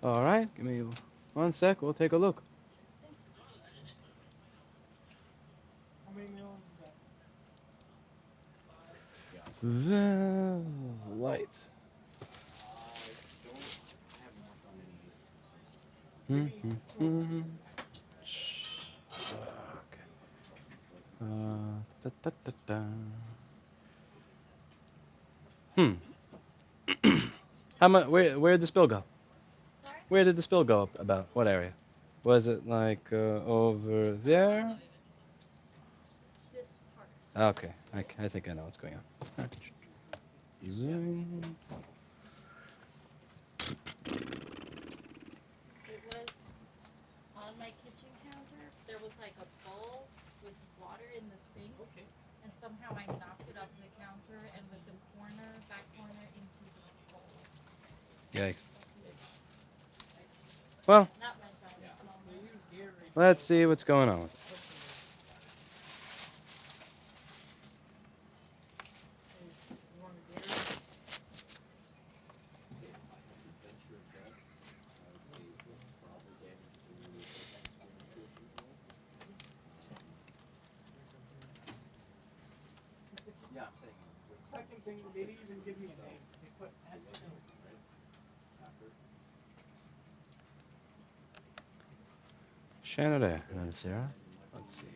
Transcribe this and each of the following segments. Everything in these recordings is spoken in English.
All right, give me 1 sec. We'll take a look. Light. How much? Where did the spill go? Sorry? Where did the spill go up about? What area? Was it like over there? This part. Okay, I think I know what's going on. Alright. Zoom. It was on my kitchen counter. There was like a bowl with water in the sink. Okay. And somehow I knocked it off the counter and with the back corner into the bowl. Yikes. Well, Not my fault. It's small. let's see what's going on with it. Second thing, they didn't even give me a name. They put S in. Shannon and Sarah. Let's see.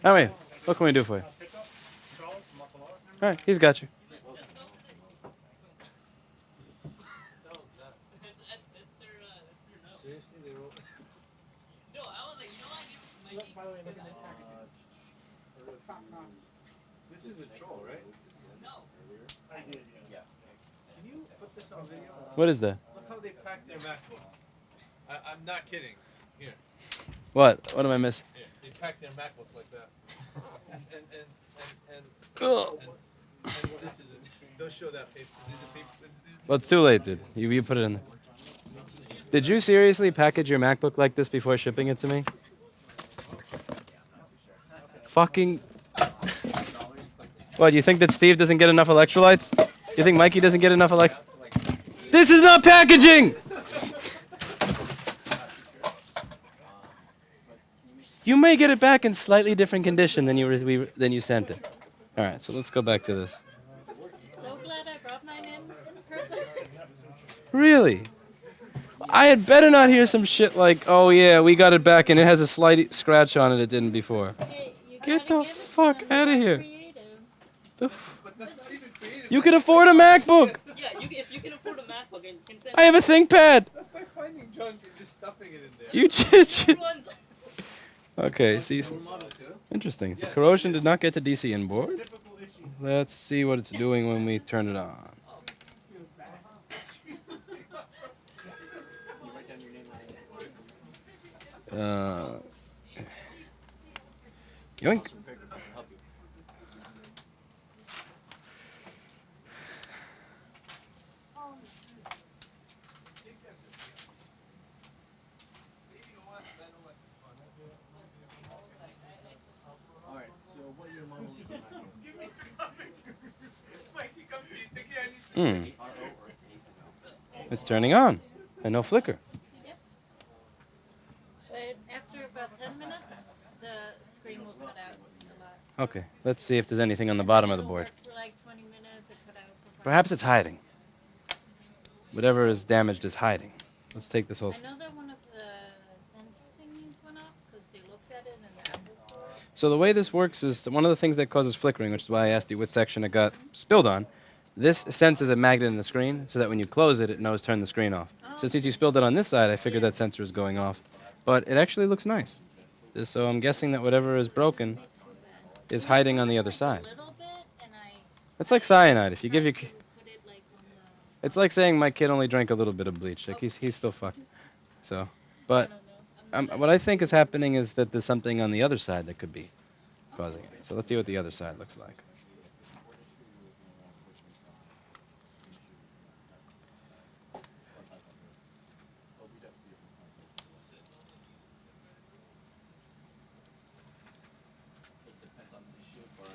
All right, what can we do for you? All right, he's got you. Seriously, they wrote. No, I was like, you know what? I give it to Mikey. By the way, look at this packaging. Top notch. This is a troll, right? No. I did, yeah. Can you put this on video? What is that? Look how they packed their MacBook. I'm not kidding. Here, What? What am I missing? here. They packed their MacBook like that. And Ugh. this is it. Don't show that paper. These are paper. Well, it's too late, dude. You put it in there. Did you seriously package your MacBook like this before shipping it to me? Fucking. What, you think that Steve doesn't get enough electrolytes? You think Mikey doesn't get enough This is not packaging! You may get it back in slightly different condition than you sent it. All right, so let's go back to this. So glad I brought mine in person. Really? I had better not hear some shit like, oh yeah, we got it back and it has a slight scratch on it didn't before. Hey, you Get gotta the give it to fuck them. outta They're here. creative. But that's not even creative. You can afford a MacBook. Yeah, if you can afford a MacBook and can send I have a ThinkPad. That's like finding junk and just stuffing it in there. You just. everyone's. Okay, see. Interesting. So corrosion did not get to DC in board. Typical issue. Let's see what it's doing when we turn it on. Yoink. Alright, so what are your models of MacBook? Mikey comes to you, think I need It's turning on. And no flicker. Yep. But after about 10 minutes, the screen will cut out a lot. Okay, let's see if there's anything on the bottom of the It'll board. work for like 20 minutes. It cut out for 5 Perhaps it's minutes. hiding. Whatever is damaged is hiding. Let's take this whole. I know that one of the sensor thingies went off because they looked at it in the Apple store. So the way this works is that one of the things that causes flickering, which is why I asked you what section it got spilled on. This senses a magnet in the screen, so that when you close it, it knows to turn the screen off. So since you spilled it on this side, I figured that sensor is going off. But it actually looks nice. So I'm guessing that whatever is broken Not too bad. is hiding on the other Like side. a little bit, and I It's like cyanide. If you give your, tried to put it like on the. it's like saying my kid only drank a little bit of bleach. Like he's still fucked. So, I but don't know. I'm not what I think is happening is that there's something on the other side that could be causing it. So let's see what the other side looks like.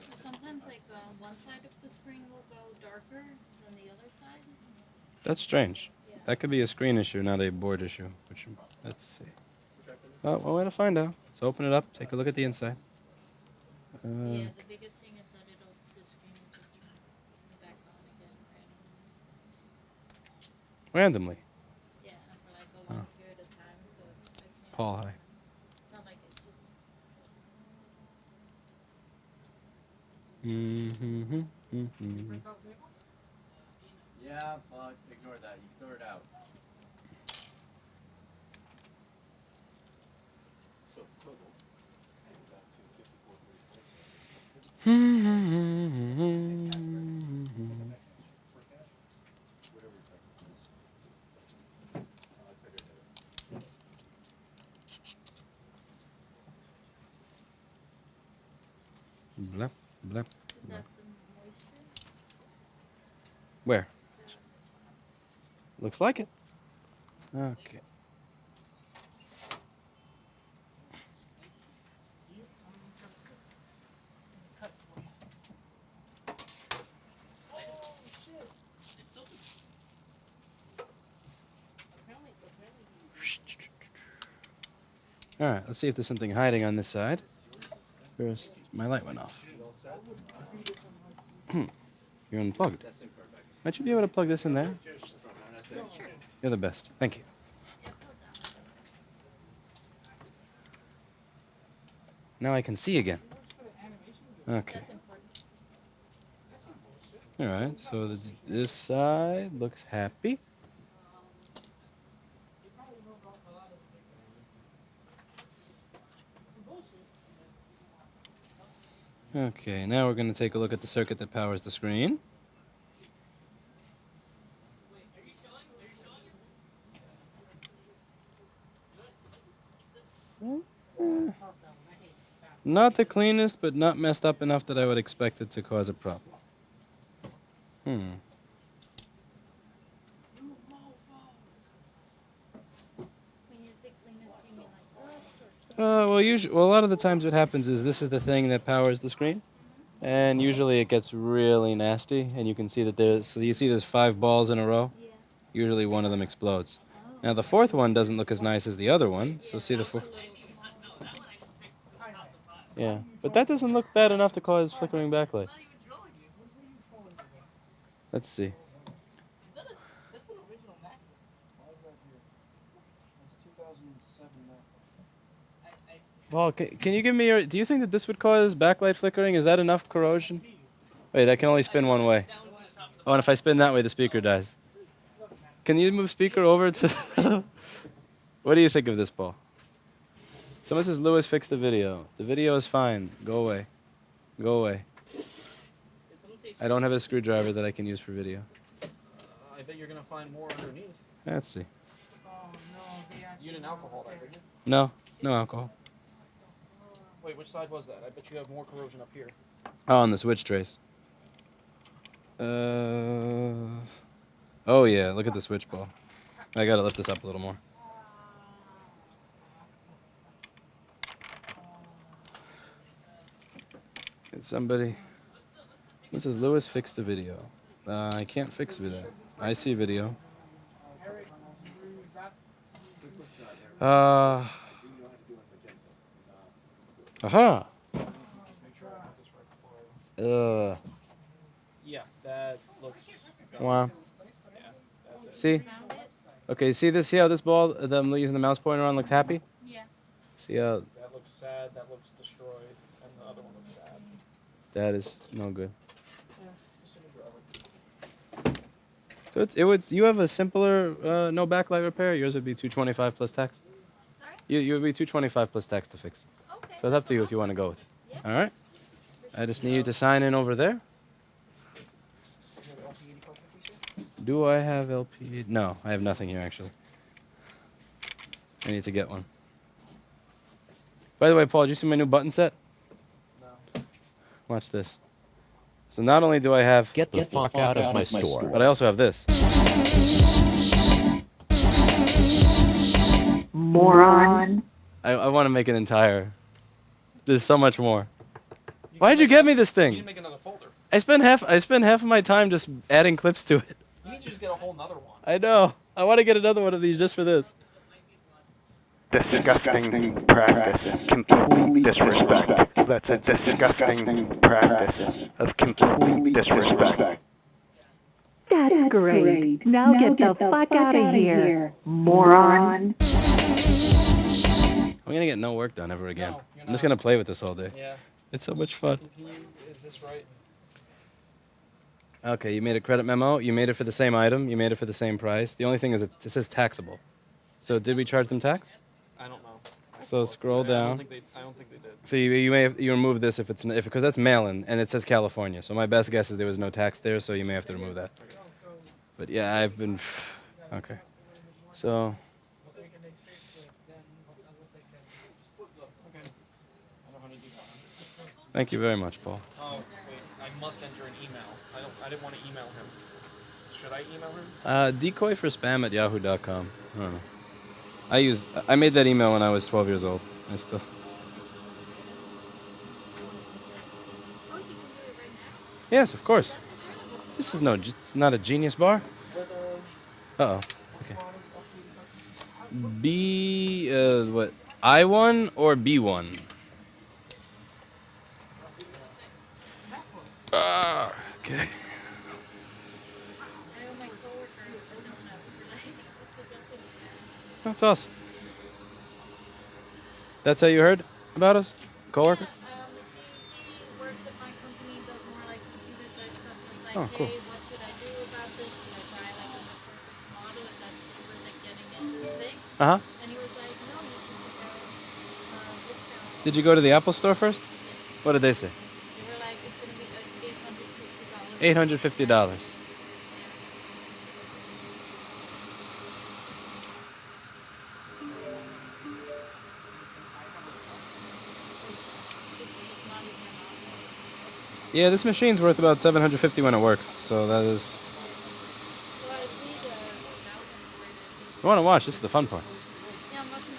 So sometimes like one side of the screen will go darker than the other side. That's strange. Yeah. That could be a screen issue, not a board issue. Let's see. Oh, one way to find out. Let's open it up. Take a look at the inside. Yeah, the biggest thing is that the screen will just turn back on again randomly. Randomly. Yeah, for like a long period of time, so it's I can't. Paul, hi. It's not like it's just. Mm-hmm. Yeah, but ignore that. You throw it out. So total comes out to 54.44. Blep, blep. Is that the moisture? Where? The spots? Looks like it. Okay. All right, let's see if there's something hiding on this side. First, my light went off. You're unplugged. Might you be able to plug this in there? Sure. You're the best. Thank you. Yeah, hold on. Now I can see again. Okay. That's important. All right, so this side looks happy. Okay, now we're going to take a look at the circuit that powers the screen. Not the cleanest, but not messed up enough that I would expect it to cause a problem. When you say cleanest, do you mean like rust or stuff? Well, a lot of the times what happens is this is the thing that powers the screen, and usually it gets really nasty, and you can see that there's 5 balls in a row. Yeah. Usually one of them explodes. Now the fourth one doesn't look as nice as the other one, so see the fourth. Yeah, but that doesn't look bad enough to cause flickering backlight. Let's see. That's an original Mac. Why is that here? It's a 2007 Mac. Paul, can you give me your? Do you think that this would cause backlight flickering? Is that enough corrosion? Wait, that can only spin one way. Oh, and if I spin that way, the speaker dies. Can you move speaker over to? What do you think of this, Paul? Someone says Lewis fixed the video. The video is fine. Go away. Go away. I don't have a screwdriver that I can use for video. I bet you're gonna find more underneath. Let's see. Oh no, you didn't alcohol that, did you? No, no alcohol. Wait, which side was that? I bet you have more corrosion up here. Oh, on the switch trace. Oh yeah, look at the switch ball. I gotta lift this up a little more. Can somebody? This is Lewis fixed the video. I can't fix video. I see video. Aha. Yeah, that looks. Wow. Yeah, that's it. See? Found it? Okay, see this? See how this ball that I'm using the mouse pointer on looks happy? Yeah. See how That looks sad. That looks destroyed, and the other one looks sad. that is no good. Yeah, just a new driver. So you have a simpler no backlight repair. Yours would be 225 plus tax. Sorry? You would be 225 plus tax to fix. Okay. So it's up to you if you want to go with it. Yeah. All right. I just need you to sign in over there. You have LP 8550, sir? Do I have LP? No, I have nothing here actually. I need to get one. By the way, Paul, did you see my new button set? No. Watch this. So not only do I have, Get the fuck out of my store. but I also have this. Moron. I want to make an entire. There's so much more. Why'd you get me this You need thing? to make another folder. I spend half of my time just adding clips to it. You need to just get a whole nother one. I know. I want to get another one of these just for this. Disgusting practice. Complete disrespect. That's a disgusting practice of complete disrespect. That's great. Now get the fuck out of here, moron. I'm gonna get no work done ever again. No, you're I'm just not. gonna play with this all day. Yeah. It's so much fun. Can you? Is this right? Okay, you made a credit memo. You made it for the same item. You made it for the same price. The only thing is it says taxable. So did we charge them tax? I don't know. So scroll I down. don't think they did. So you may have, you remove this if because that's mail-in and it says California. So my best guess is there was no tax there. So you may have to remove that. But yeah, I've been okay. So Okay. I know how to do that. thank you very much, Paul. Oh wait, I must enter an email. I didn't want to email him. Should I email him? Decoy for spam at yahoo.com. I don't know. I made that email when I was 12 years old. I still. Oh, you can do it right now? Yes, of course. This is it's not a genius bar. Uh oh. Okay. What? I1 or B1? Okay. I owe my coworkers a donut for like suggesting it. That's awesome. That's how you heard about us? Coworker? He works at my company, does more like computer type stuff. So it's like, Oh, cool. hey, what should I do about this? Should I try like a more model? Is that cheaper than getting into things? Uh-huh. And he was like, no, you can pick out discount. Did you go to the Apple store first? What did they say? They were like, it's gonna be like $850. $850. It's not even an option. Yeah, this machine's worth about $750 when it works. So that is. So I see the that was You want to watch? This is the fun part. yeah, I'm watching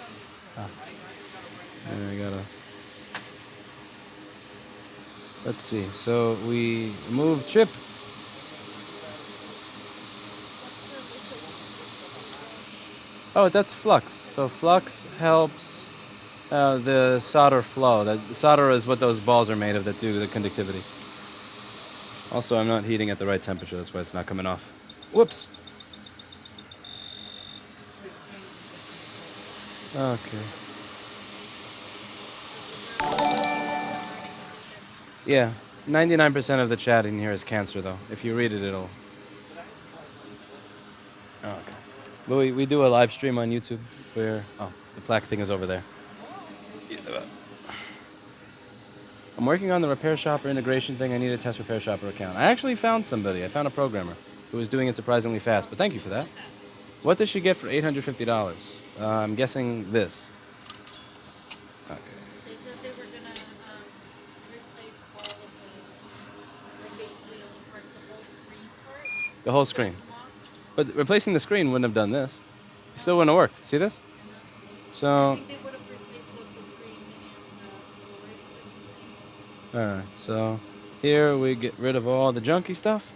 on Yeah, I gotta. Let's see. So we move chip. Oh, that's flux. So flux helps the solder flow. The solder is what those balls are made of that do the conductivity. Also, I'm not heating at the right temperature. That's why it's not coming off. Whoops. Okay. Yeah, 99% of the chat in here is cancer, though. If you read it, it'll. Oh, okay. But we do a live stream on YouTube where. Oh, the plaque thing is over there. I'm working on the repair shopper integration thing. I need a test repair shopper account. I actually found somebody. I found a programmer who was doing it surprisingly fast. But thank you for that. What does she get for $850? I'm guessing this. Okay. They said they were gonna replace all of the, like basically all the parts, the whole screen part. The whole screen. Come off. But replacing the screen wouldn't have done this. It still wouldn't have worked. See this? I So, think they would have replaced both the screen and the alright. So, here we get rid of all the junky stuff.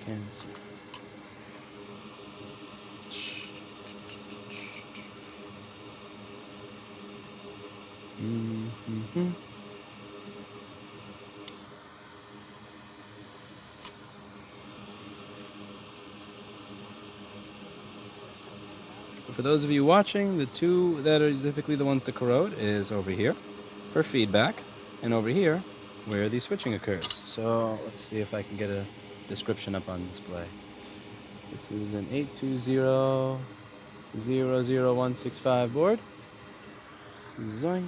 Cancel. Mm-hmm. for those of you watching, the two that are typically the ones to corrode is over here for feedback, and over here where the switching occurs. So let's see if I can get a description up on display. This is an 820-00165 board. Zoing.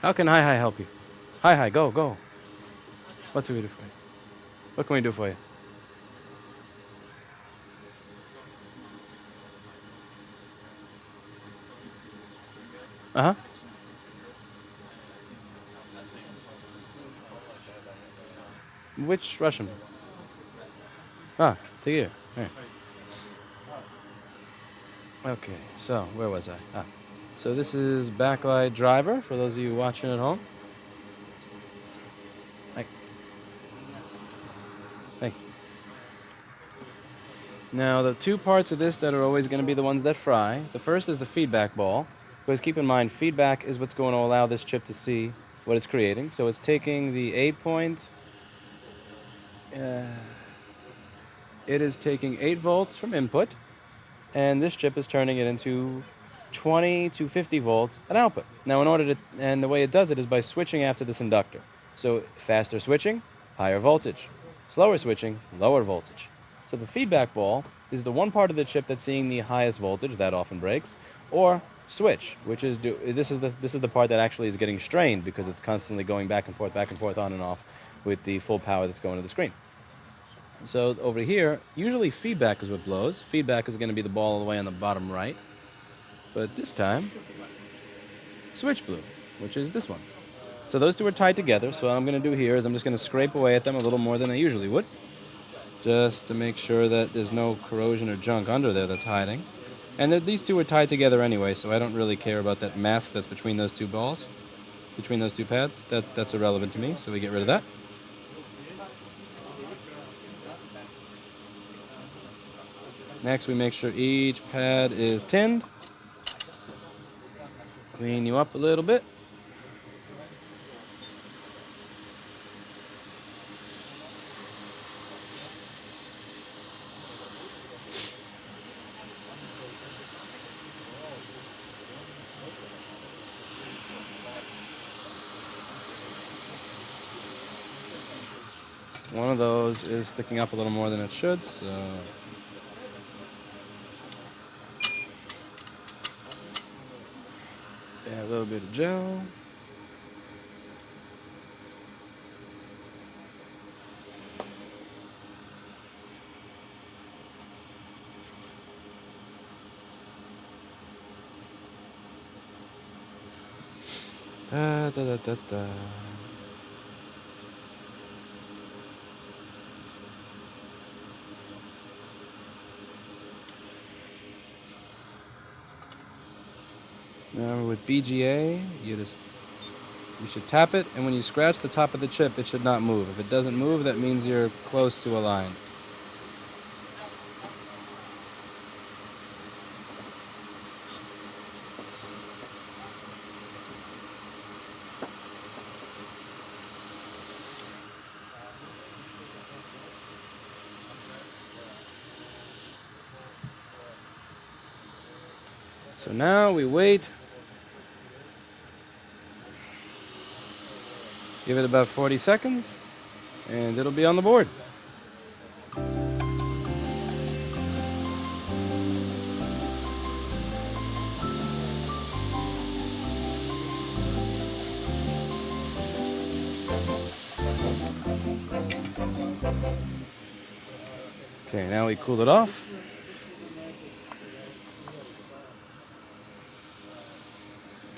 How can Hi help you? Hi, go. What can we do for you? What can we do for you? Uh-huh. Which Russian? Ah, Tigir. Right. Okay, so where was I? So this is Backlight driver for those of you watching at home. Thank you. Now the two parts of this that are always going to be the ones that fry. The first is the feedback ball, because keep in mind feedback is what's going to allow this chip to see what it's creating. So it's taking the 8 point. It is taking 8 volts from input, and this chip is turning it into 20 to 50 volts at output. Now, and the way it does it is by switching after this inductor. So faster switching, higher voltage. Slower switching, lower voltage. So the feedback ball is the one part of the chip that's seeing the highest voltage, that often breaks, or switch, which is this is the part that actually is getting strained because it's constantly going back and forth, on and off with the full power that's going to the screen. So over here, usually feedback is what blows. Feedback is going to be the ball all the way on the bottom right. But this time, switch blew, which is this one. So those two are tied together. So what I'm going to do here is I'm just going to scrape away at them a little more than I usually would, just to make sure that there's no corrosion or junk under there that's hiding. And these two are tied together anyway, so I don't really care about that mask that's between those two balls, between those two pads. That's irrelevant to me, so we get rid of that. Next, we make sure each pad is tinned. Clean you up a little bit. One of those is sticking up a little more than it should, so add a little bit of gel. Da. Now with BGA, you should tap it, and when you scratch the top of the chip, it should not move. If it doesn't move, that means you're close to a line. So now we wait. Give it about 40 seconds, and it'll be on the board. Okay, now we cool it off.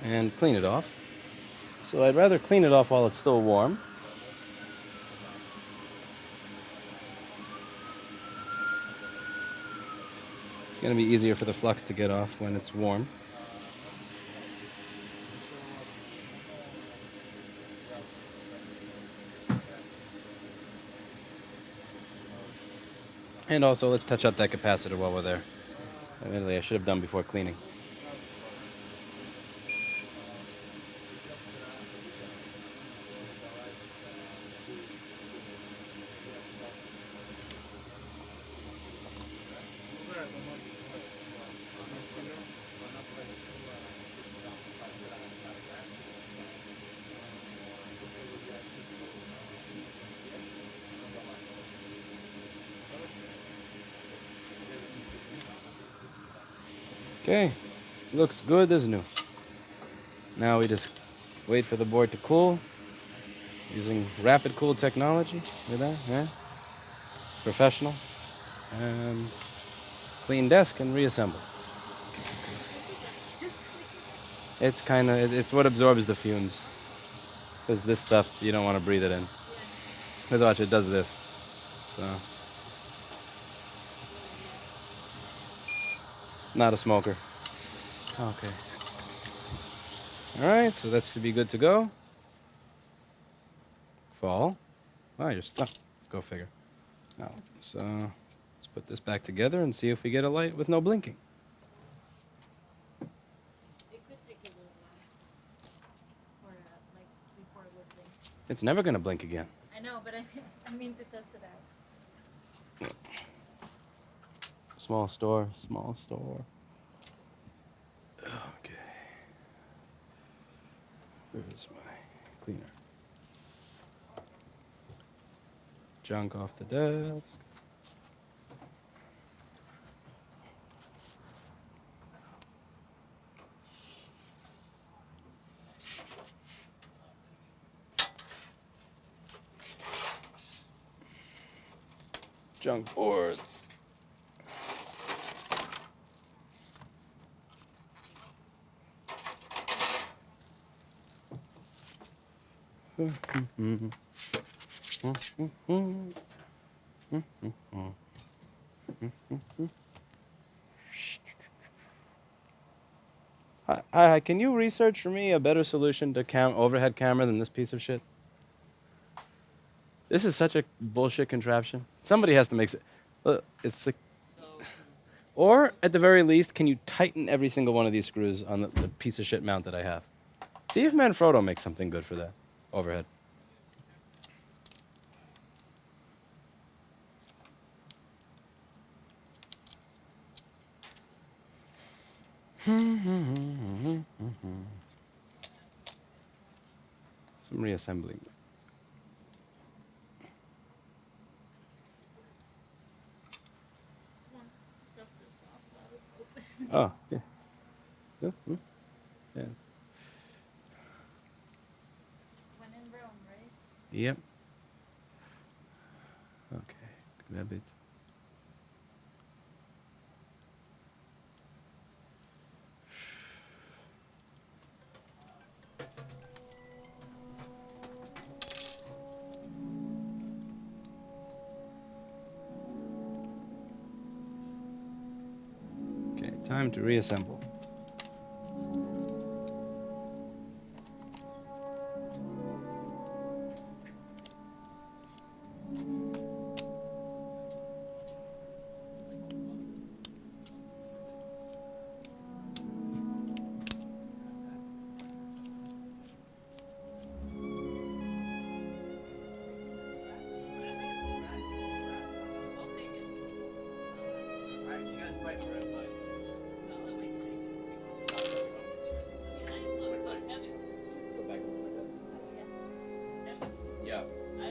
And clean it off. So I'd rather clean it off while it's still warm. It's going to be easier for the flux to get off when it's warm. And also, let's touch up that capacitor while we're there. Admittedly, I should have done before cleaning. Okay, looks good as new. Now we just wait for the board to cool using rapid cool technology. Look at that, yeah. Professional. And clean desk and reassemble. It's kind of, it's what absorbs the fumes. Because this stuff, you don't want to breathe it in. Because watch, it does this. So. Not a smoker. Okay. Alright, so that should be good to go. Fall. Oh, you're stuck. Go figure. Now, so let's put this back together and see if we get a light with no blinking. It could take a little while. Or, like, before it would blink. It's never going to blink again. I know, but I mean to test it out. Small store, small store. Okay. Where's my cleaner? Junk off the desk. Junk boards. Hi, can you research for me a better solution to overhead camera than this piece of shit? This is such a bullshit contraption. Somebody has to make it. It's like, or at the very least, can you tighten every single one of these screws on the piece of shit mount that I have? See if Manfrotto makes something good for that overhead. Some reassembling. Just want to dust this off while it's open. Oh, yeah. Yeah. When in Rome, right? Yep. Okay. Grab it. Okay, time to reassemble.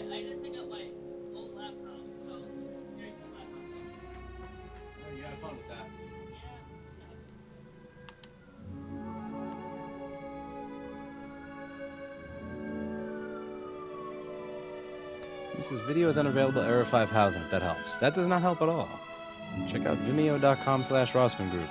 I didn't take out my old laptop, so here's the laptop. You had fun with that. This video is unavailable, error 5000, if that helps. That does not help at all. Check out vimeo.com/Rossman Group.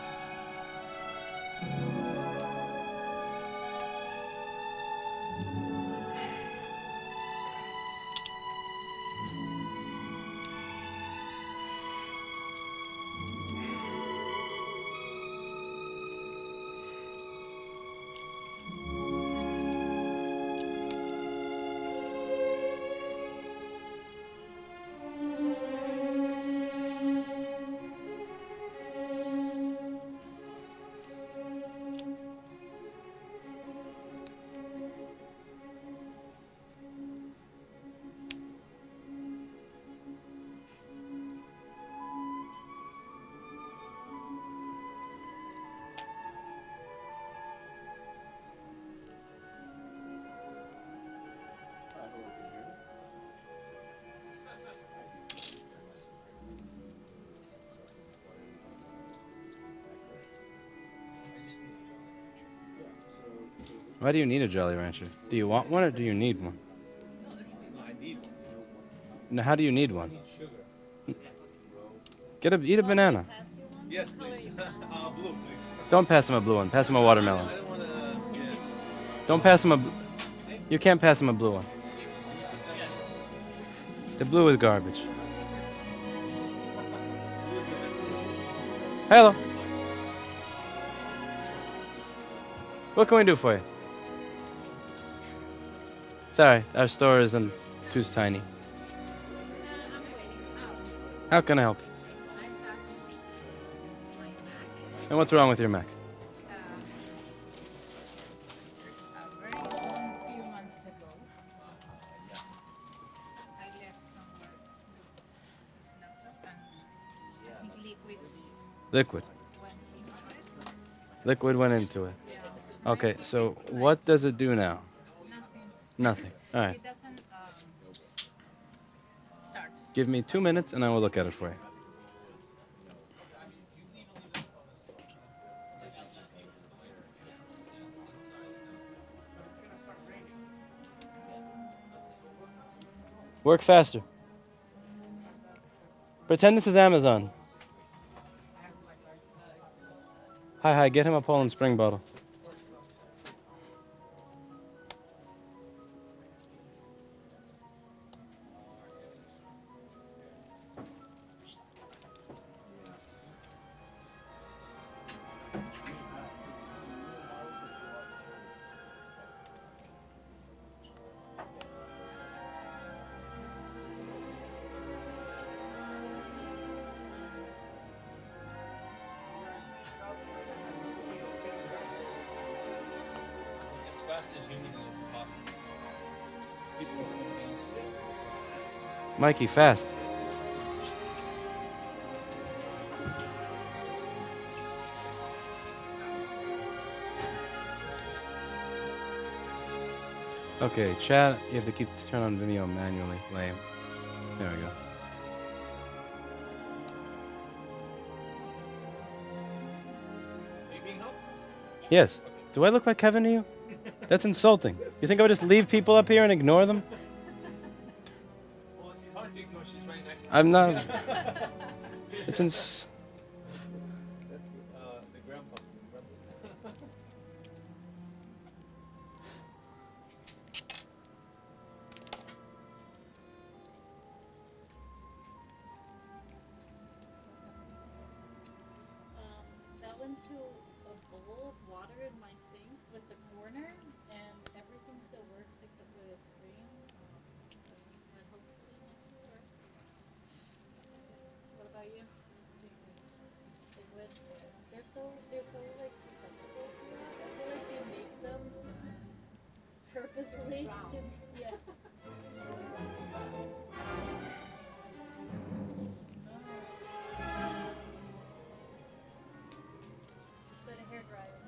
Why do you need a Jolly Rancher? Do you want one or do you need one? I need one. No, how do you need one? I need sugar. Eat a banana. Pass you one? Yes, What color please. you want? Blue, please. Don't pass him a blue one. Pass him a watermelon. I don't want to. Yeah. Don't pass him a. You can't pass him a blue one. The blue is garbage. Hello. What can we do for you? Sorry, our store isn't too tiny. I'm waiting. How can I help? I have my Mac. And what's wrong with your Mac? Very long, few months ago. I left somewhere this laptop and I think Liquid. went into it. Liquid went into it. Yeah. Okay, so what does it do now? Nothing. Nothing. All right. It doesn't start. Give me 2 minutes and I will look at it for you. Work faster. Pretend this is Amazon. Hi, get him a Poland Spring bottle. As fast as humanly possible. Mikey, fast. Okay, chat. You have to keep turn on video manually. Lame. There we go. Are you being helped? Yes. Do I look like Kevin to you? That's insulting. You think I would just leave people up here and ignore them? Well, she's hard to ignore. She's right next to I'm not. It's That's the grandpa. That went to a bowl of water in my sink with the corner, and everything still works except for the screen. So, but hopefully it works. What about you? They're so like susceptible to it. I feel like they make them purposely to, yeah. But a hair dryer is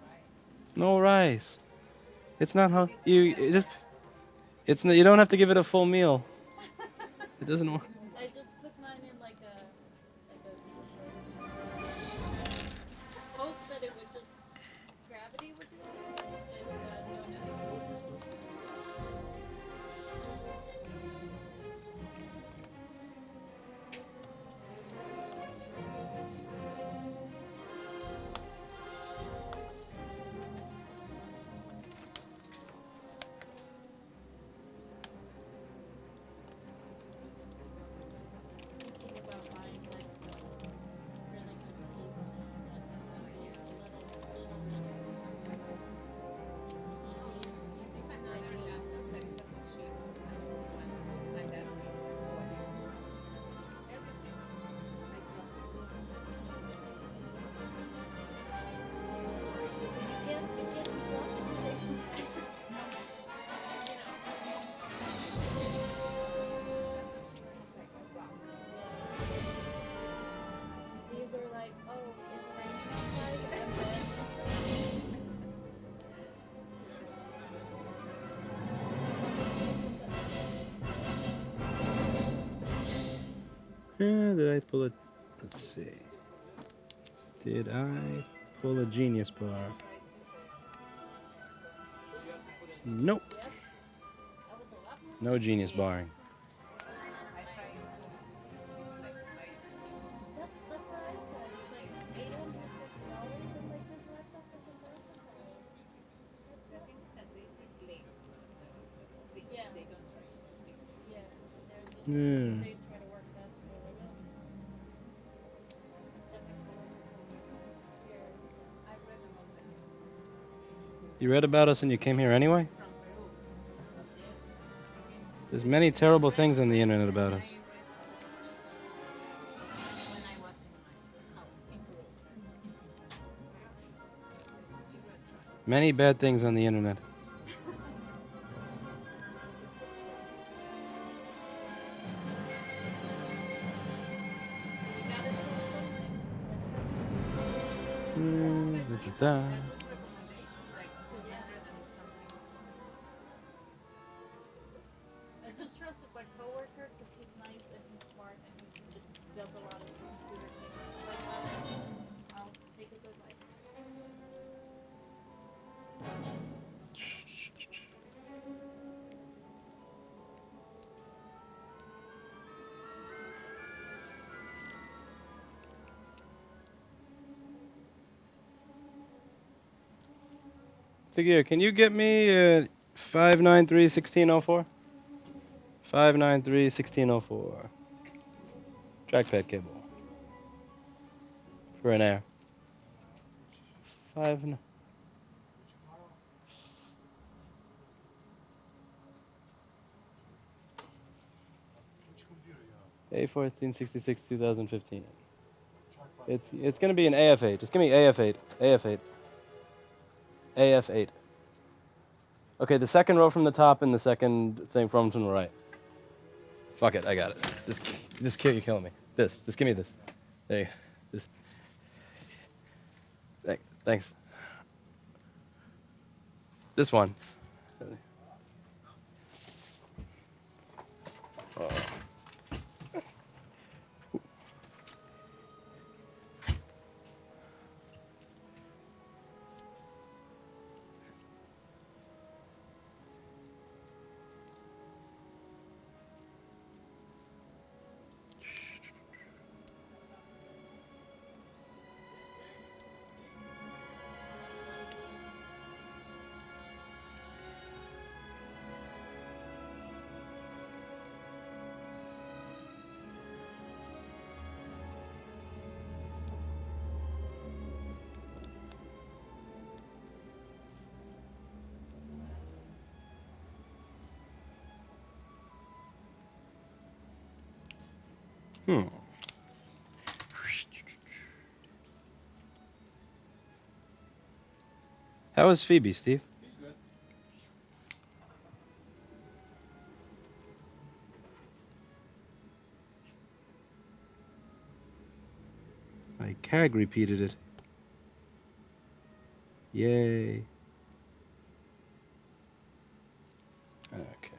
fine. no rice. It's not how you. It just. It's. You don't have to give it a full meal. It doesn't work. I just put mine in like a hope that it would just gravity would do it. But no nice. Thinking about buying like really good piece that a little easy to Another laptop that is a machine one, and that means everything. These are like, oh, it's raining outside, and then Did I pull it? Let's see. Did I pull a genius bar? Nope. No genius barring. That's what I said. It's like it's $850 and like this laptop isn't versatile. Yeah. Yeah. Hmm. They try to work faster with it. You read about us and you came here anyway? There's many terrible things on the internet about us. Many bad things on the internet. Da-da-da. I just trusted my coworker because he's nice and he's smart and he does a lot of computer things. So I'll take his advice. Figure, can you get me 593-1604? 593-1604. Trackpad cable. For an air. 5. A1466 2015. It's gonna be an AF8. Just give me AF8. AF8. AF8. Okay, the second row from the top and the second thing from the right. Fuck it, I got it. You're killing me. Just give me this. There you go. Thanks. This one. How is Phoebe, Steve? My CAG repeated it. Yay. Okay.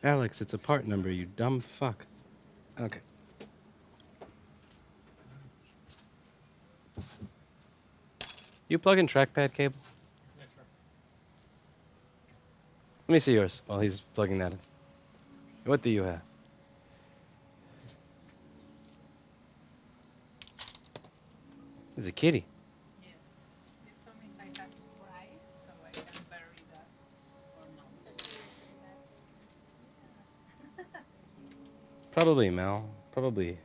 Alex, it's a part number, you dumb fuck. Okay. You plug in trackpad cable? Yeah, sure. Let me see yours while he's plugging that in. What do you have? It's a kitty. Yes. They told me I have to fry it so I can bury that. Probably Mel. Probably.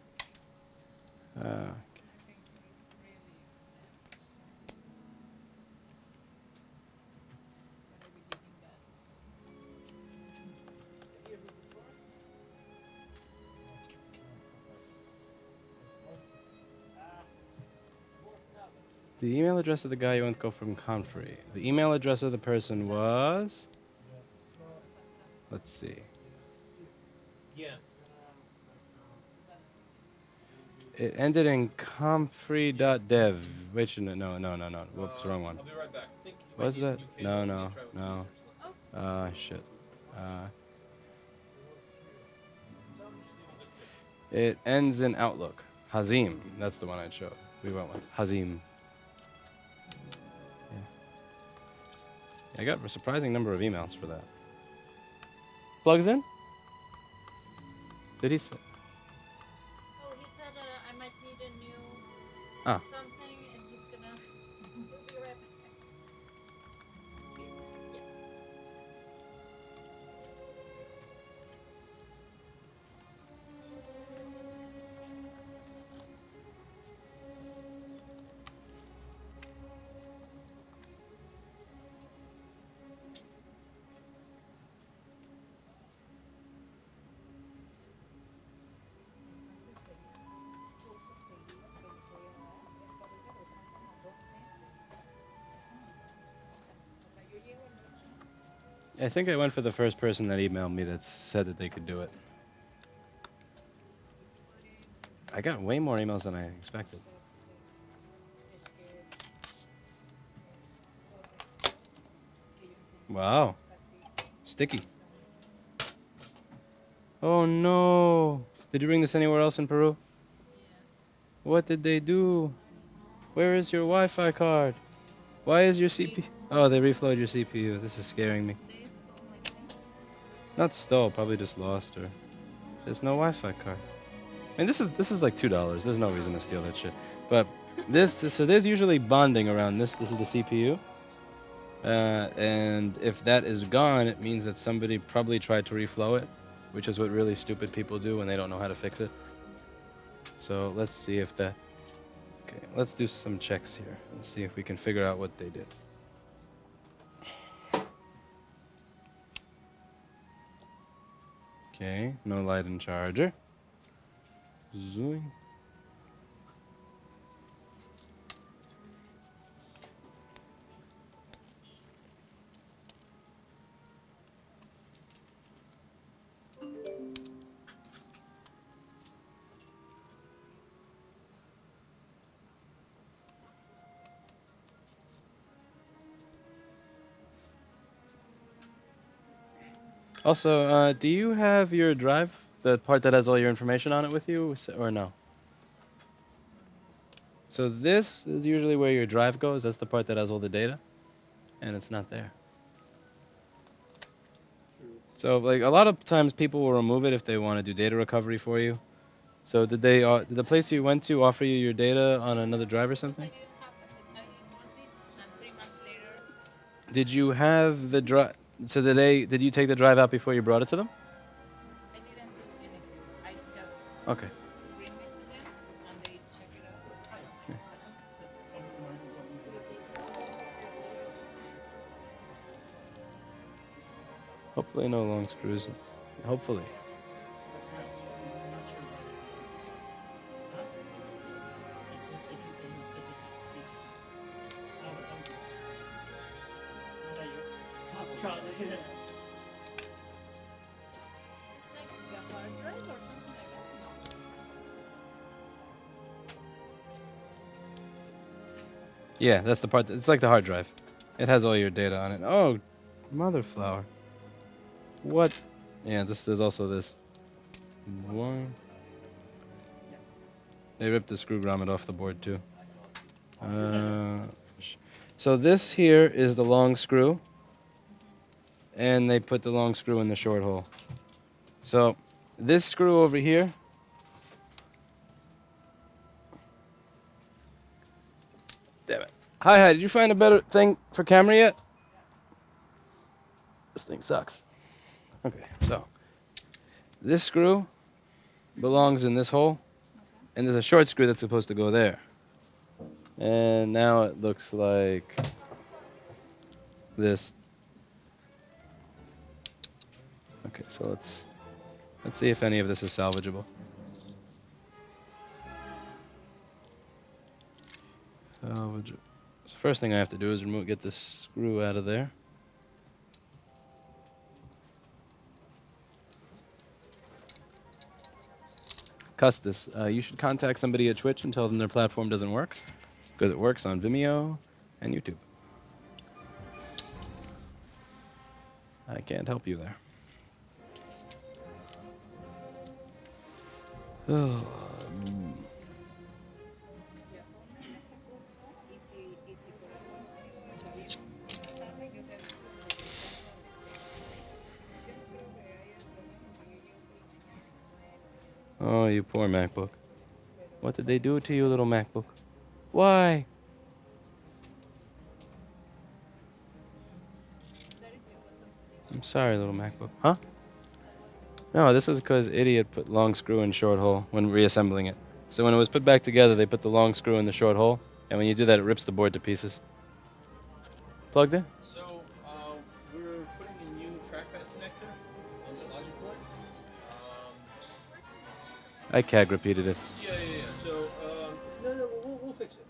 I think so. It's really The email address of the guy you want to go from Comfrey. The email address of the person was... Let's see. Yeah. It ended in comfrey.dev. Wait, no. Whoops, wrong one. I'll be right back. I think you Was might need that? a new cable. No. Maybe try with research. Shit. It ends in Outlook. Hazim. That's the one I'd show. We went with Hazim. Yeah. I got a surprising number of emails for that. Plugs in? Did he say? Oh, he said I might need a new Ah. something, and he's gonna. He'll be right back. Yes. I think I went for the first person that emailed me that said that they could do it. I got way more emails than I expected. Wow. Sticky. Oh no. Did you bring this anywhere else in Peru? What did they do? Where is your Wi-Fi card? Why is your CPU? Oh, they reflowed your CPU. This is scaring me. Not stole, probably just lost or. There's no Wi-Fi card. I mean, this is like $2. There's no reason to steal that shit. But so there's usually bonding around this. This is the CPU. And if that is gone, it means that somebody probably tried to reflow it, which is what really stupid people do when they don't know how to fix it. So let's see if that... Okay, let's do some checks here and see if we can figure out what they did. Okay, no light and charger. Zoom. Also, do you have your drive, the part that has all your information on it with you, or no? So this is usually where your drive goes. That's the part that has all the data, and it's not there. So, like, a lot of times people will remove it if they want to do data recovery for you. So did they? Did the place you went to offer you your data on another drive or something? I want this, and 3 months later, Did you have the drive? So did you take the drive out before you brought it to them? I didn't do anything. I just Okay. bring it to them, and they check it out. Hopefully no long screws. Hopefully. It's like the hard drive or something like that. No. Yeah, that's the part. It's like the hard drive. It has all your data on it. Oh, mother flower. What? Yeah, there's also this. One. They ripped the screw grommet off the board too. So this here is the long screw. And they put the long screw in the short hole. So this screw over here. Damn it. Hi, did you find a better thing for camera yet? This thing sucks. Okay, so this screw belongs in this hole, and there's a short screw that's supposed to go there. And now it looks like this. Okay, so let's see if any of this is salvageable. Salvageable. First thing I have to do is get this screw out of there. Custis, you should contact somebody at Twitch and tell them their platform doesn't work, because it works on Vimeo and YouTube. I can't help you there. Oh. Oh, you poor MacBook. What did they do to you, little MacBook? Why? I'm sorry, little MacBook. Huh? No, this is because idiot put long screw in short hole when reassembling it. So when it was put back together, they put the long screw in the short hole, and when you do that, it rips the board to pieces. Plugged in? So, we're putting a new trackpad connector on the logic board. I CAG repeated it. Yeah. So, no, we'll fix it.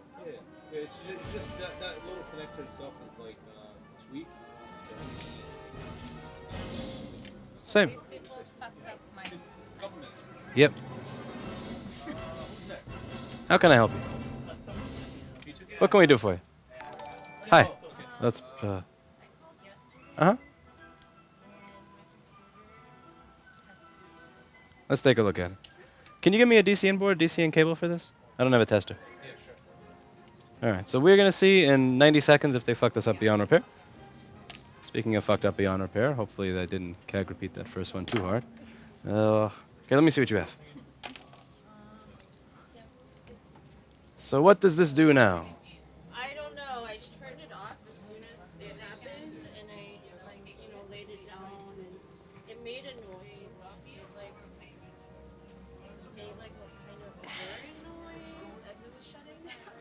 Yeah. It's just that little connector itself is like, it's weak. Same. These people fucked up my Couple minutes. Yep. Who's next? How can I help you? What can we do for you? Hi. Let's. Uh-huh. Let's take a look at it. Can you give me a DCN board, DCN cable for this? I don't have a tester. Yeah, sure. All right, so we're going to see in 90 seconds if they fucked us up beyond repair. Speaking of fucked up beyond repair, hopefully they didn't CAG repeat that first one too hard. Okay, let me see what you have. So what does this do now? I don't know. I turned it off as soon as it happened, and I laid it down, and it made a noise. It made like a kind of whirring noise as it was shutting down.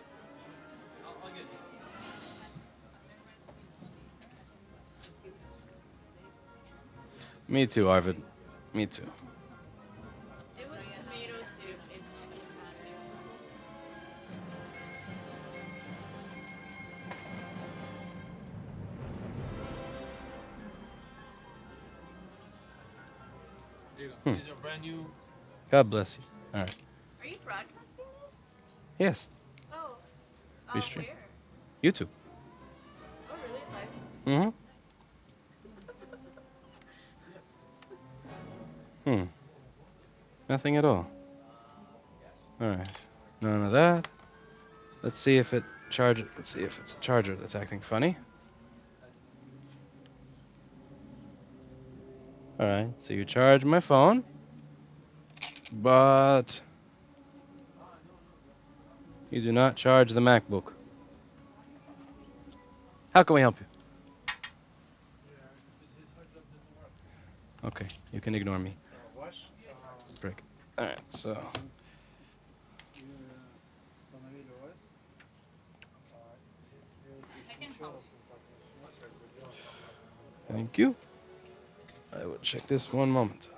I'll get you. Me too, Arvid. Me too. It was tomato soup, if matters. There you go. These are brand new. God bless you. All right. Are you broadcasting this? Yes. Oh. We stream. Where? YouTube. Oh, really? Live? Nothing at all. All right. None of that. Let's see if it charges. Let's see if it's a charger that's acting funny. All right. So you charge my phone, but you do not charge the MacBook. How can we help you? Okay, you can ignore me. Break. All right, so. Thank you. I will check this one moment.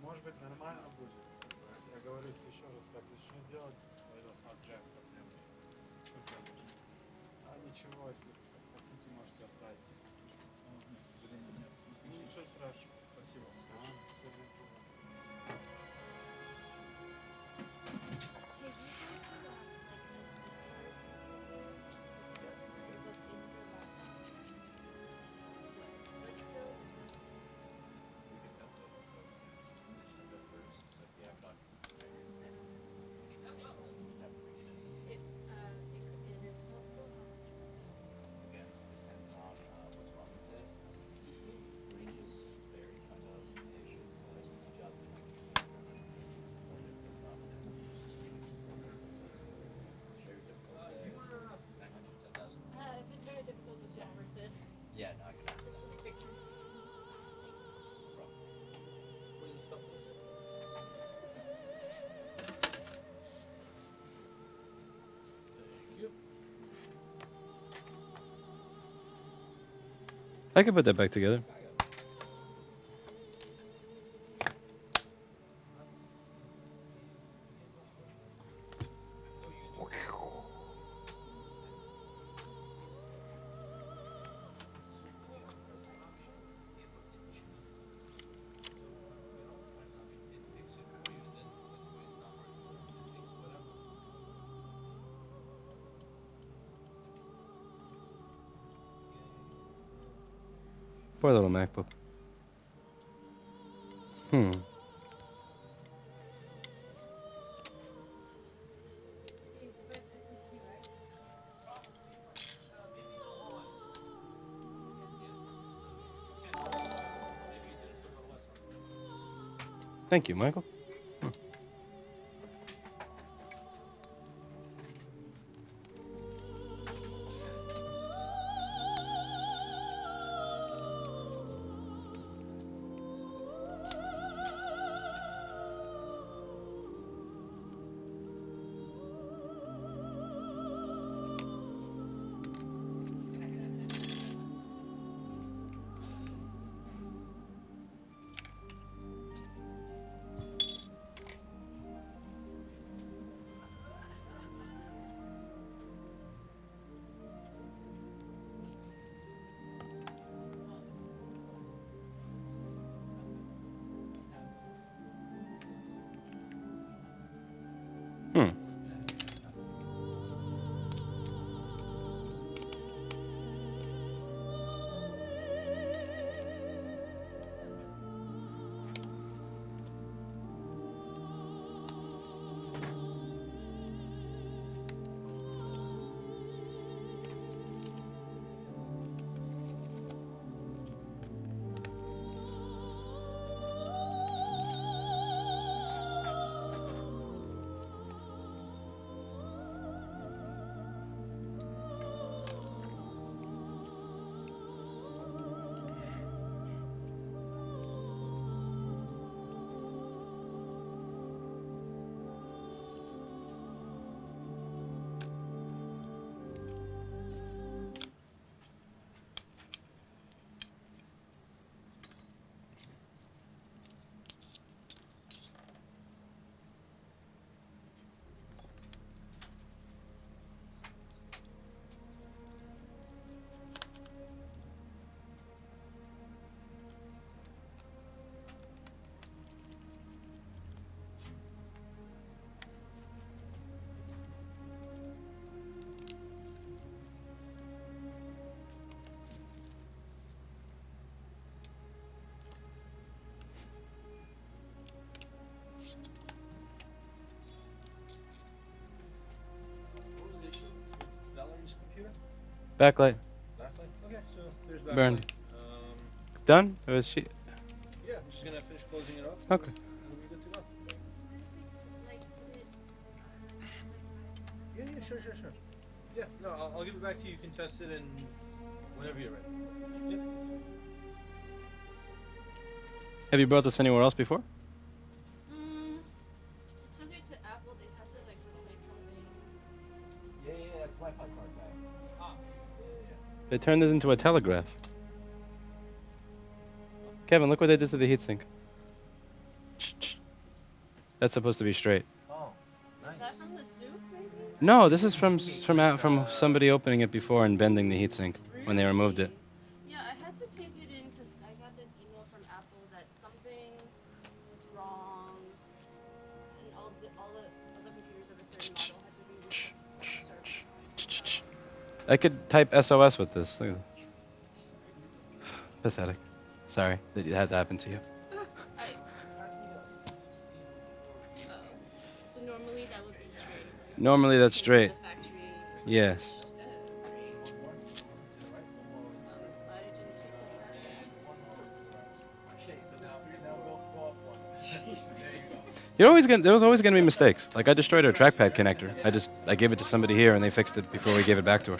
Может быть, нормально будет. Я говорю, если еще раз так начну делать, пойдет на джек проблемы. А ничего, если хотите, можете оставить. К сожалению, нет. Ничего страшного. Спасибо. I could put that back together. Poor little MacBook. Thank you, Michael. Backlight. Backlight? Okay, so there's backlight. Burned. Done? Or is she? Yeah, I'm just gonna finish closing it up. Okay. We'll be good to go. Yeah, sure. Yeah, no, I'll give it back to you. You can test it and whenever you're ready. Yep. Have you brought this anywhere else before? Took it to Apple. They had to like replace something. Yeah, it's Wi-Fi card guy. They turned it into a telegraph. Kevin, look what they did to the heatsink. That's supposed to be straight. Oh, nice. Is that from the soup, maybe? No, this is from somebody opening it before and bending the heatsink when they removed it. Yeah, I had to take it in because I got this email from Apple that something was wrong, and all the computers of a certain model had to be serviced. I could type SOS with this. Look at this. Pathetic. Sorry that it had to happen to you. So normally that would be straight. Normally that's straight. The factory. Yes. Great. I didn't take this back. Okay, so now we'll go up one. There you go. There was always gonna be mistakes. Like I destroyed her trackpad connector. I gave it to somebody here and they fixed it before we gave it back to her.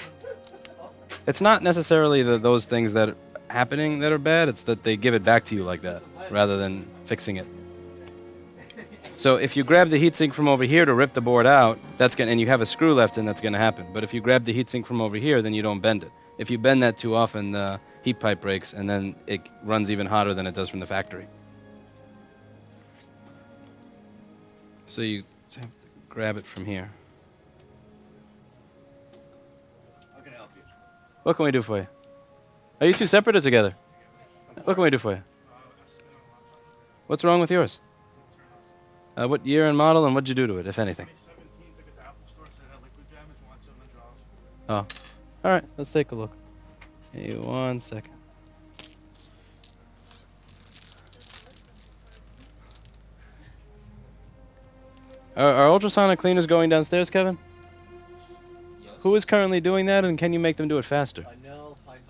It's not necessarily those things that are happening that are bad. It's that they give it back to you like that rather than fixing it. So if you grab the heatsink from over here to rip the board out, and you have a screw left in, that's gonna happen. But if you grab the heatsink from over here, then you don't bend it. If you bend that too often, the heat pipe breaks, and then it runs even hotter than it does from the factory. So you just have to grab it from here. How can I help you? What can we do for you? Are you two separate or together? What can we do for you? What's wrong with yours? What year and model, and what'd you do to it, if anything? 2017, took it to Apple Store, said it had liquid damage, wanted $700. Oh. All right, let's take a look. Hey, 1 second. Are ultrasonic cleaners going downstairs, Kevin? Yes. Who is currently doing that, and can you make them do it faster? Nell, Hi and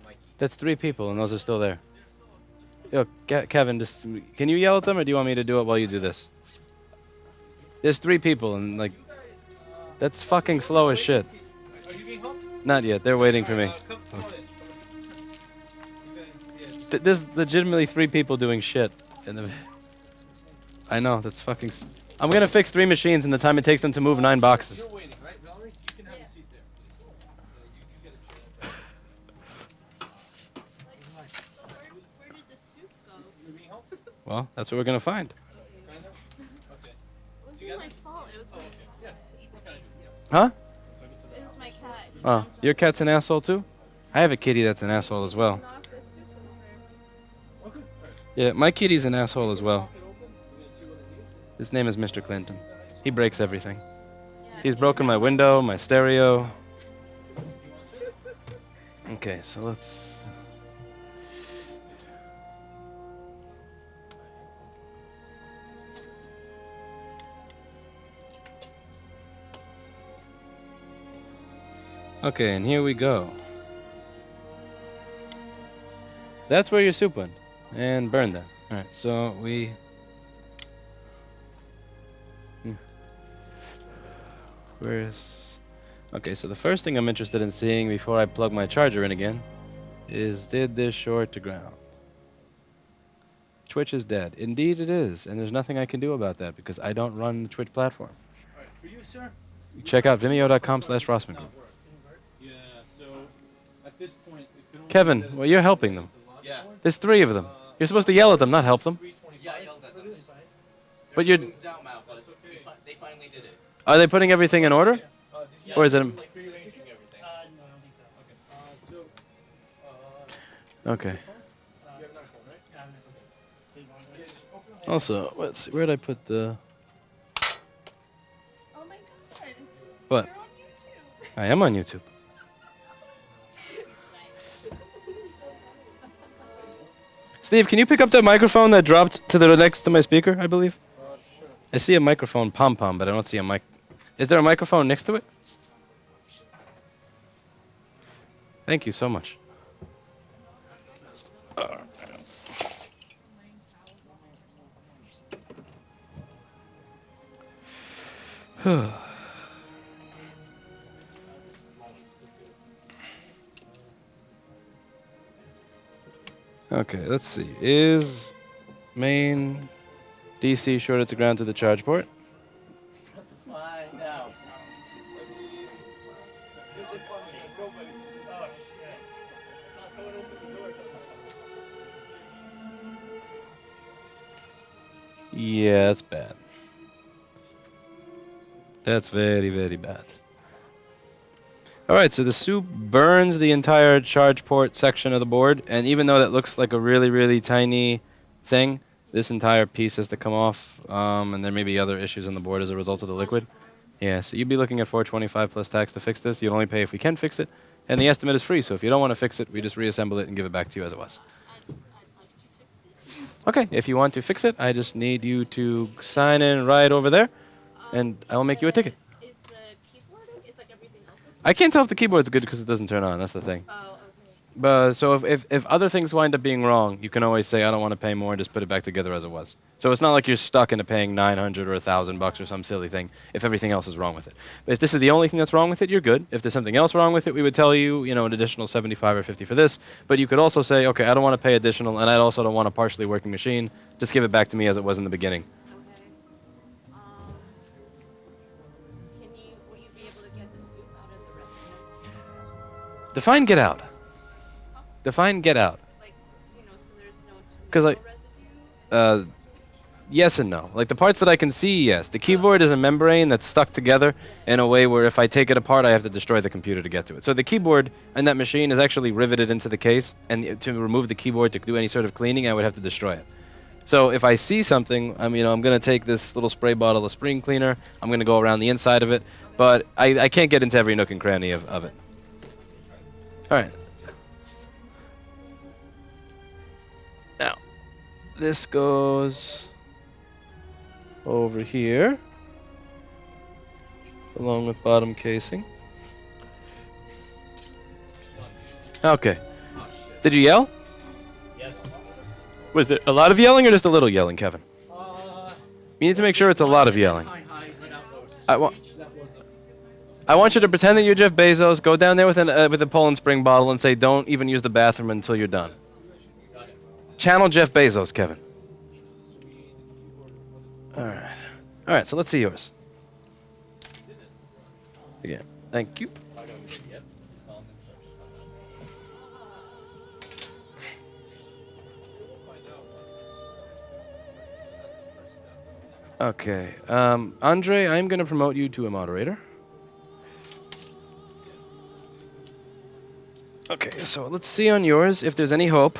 Mikey. That's 3 people, and those are still there. Yo, Kevin, just can you yell at them, or do you want me to do it while you do this? There's 3 people, and like, that's fucking slow as shit. Are you being helped? Not yet. They're waiting for me. Come on in. You guys, There's legitimately 3 people doing shit. I know, that's fucking. I'm gonna fix 3 machines in the time it takes them to move 9 boxes. You're waiting, right, Valerie? You can have a seat there, please. You get a chair. So where did the soup go? You being helped? Well, that's what we're gonna find. Sign there? Okay. It wasn't my fault. It was my Yeah. What can I do? Huh? It was my cat. He Oh, jumped your on cat's an asshole too? I have a kitty that's an asshole as well. knocked the soup over. Okay. All right. Yeah, my kitty's an asshole as well. Pop it open. We're gonna see what it needs. His name is Mr. Clinton. He breaks everything. Yeah, He's it's broken my like window, my stereo. Okay, so let's. Okay, and here we go. That's where your soup went. And burn that. Alright, so we. Where's. Okay, so the first thing I'm interested in seeing before I plug my charger in again is, did this short to ground? Twitch is dead. Indeed it is, and there's nothing I can do about that because I don't run the Twitch platform. All right. For you, sir. Check out vimeo.com/Rossman. Not work. Yeah. So at this point, it can only Kevin, be that well, you're helping them. Yeah. There's 3 of them. You're supposed to yell at them, not help them. Yeah, I yelled at them. But you're. They're moving Zoom out, but they finally did it. Are they putting everything in order? Yeah, Or is it? like rearranging everything. No, I don't think so. Okay. So, Okay. you have an iPhone, right? Yeah, just open it. Also, let's see. Where'd I put the. Oh my god. What? You're on YouTube. I am on YouTube. Steve, can you pick up that microphone that dropped to the next to my speaker, I believe? Sure. I see a microphone pom-pom, but I don't see a mic. Is there a microphone next to it? Thank you so much. Okay, let's see. Is main DC shorted to ground to the charge port? Find out. Yeah, that's bad. That's very, very bad. Alright, so the soup burns the entire charge port section of the board, and even though that looks like a really, really tiny thing, this entire piece has to come off, and there may be other issues on the board as a result of the liquid. Yeah, so you'd be looking at $425 plus tax to fix this. You'd only pay if we can fix it, and the estimate is free, so if you don't want to fix it, we just reassemble it and give it back to you as it was. I'd like to fix it. Okay, if you want to fix it, I just need you to sign in right over there, and I will make you a ticket. Is the keyboard? It's like everything else. I can't tell if the keyboard's good because it doesn't turn on. That's the thing. Oh, okay. But so if other things wind up being wrong, you can always say I don't want to pay more and just put it back together as it was. So it's not like you're stuck into paying $900 or $1,000 or some silly thing if everything else is wrong with it. But if this is the only thing that's wrong with it, you're good. If there's something else wrong with it, we would tell you, you know, an additional $75 or $50 for this. But you could also say, okay, I don't want to pay additional, and I also don't want a partially working machine. Just give it back to me as it was in the beginning. Okay. Will you be able to get the soup out of the recipe? Define get out. Define get out. Like, so there's no Because like, residue? yes and no. Like the parts that I can see, yes. The keyboard is a membrane that's stuck together in a way where if I take it apart, I have to destroy the computer to get to it. So the keyboard in that machine is actually riveted into the case, and to remove the keyboard to do any sort of cleaning, I would have to destroy it. So if I see something, I'm going to take this little spray bottle of spring cleaner. I'm going to go around the inside of it, but I can't get into every nook and cranny of it. All right. Now, this goes over here, along with bottom casing. Okay. Did you yell? Yes. Was there a lot of yelling or just a little yelling, Kevin? You need to make sure it's a lot of yelling. I want you to pretend that you're Jeff Bezos, go down there with a Poland Spring bottle and say, don't even use the bathroom until you're done. Channel Jeff Bezos, Kevin. Alright. Alright, so let's see yours. Again. Thank you. Okay. Andre, I'm going to promote you to a moderator. Okay, so let's see on yours if there's any hope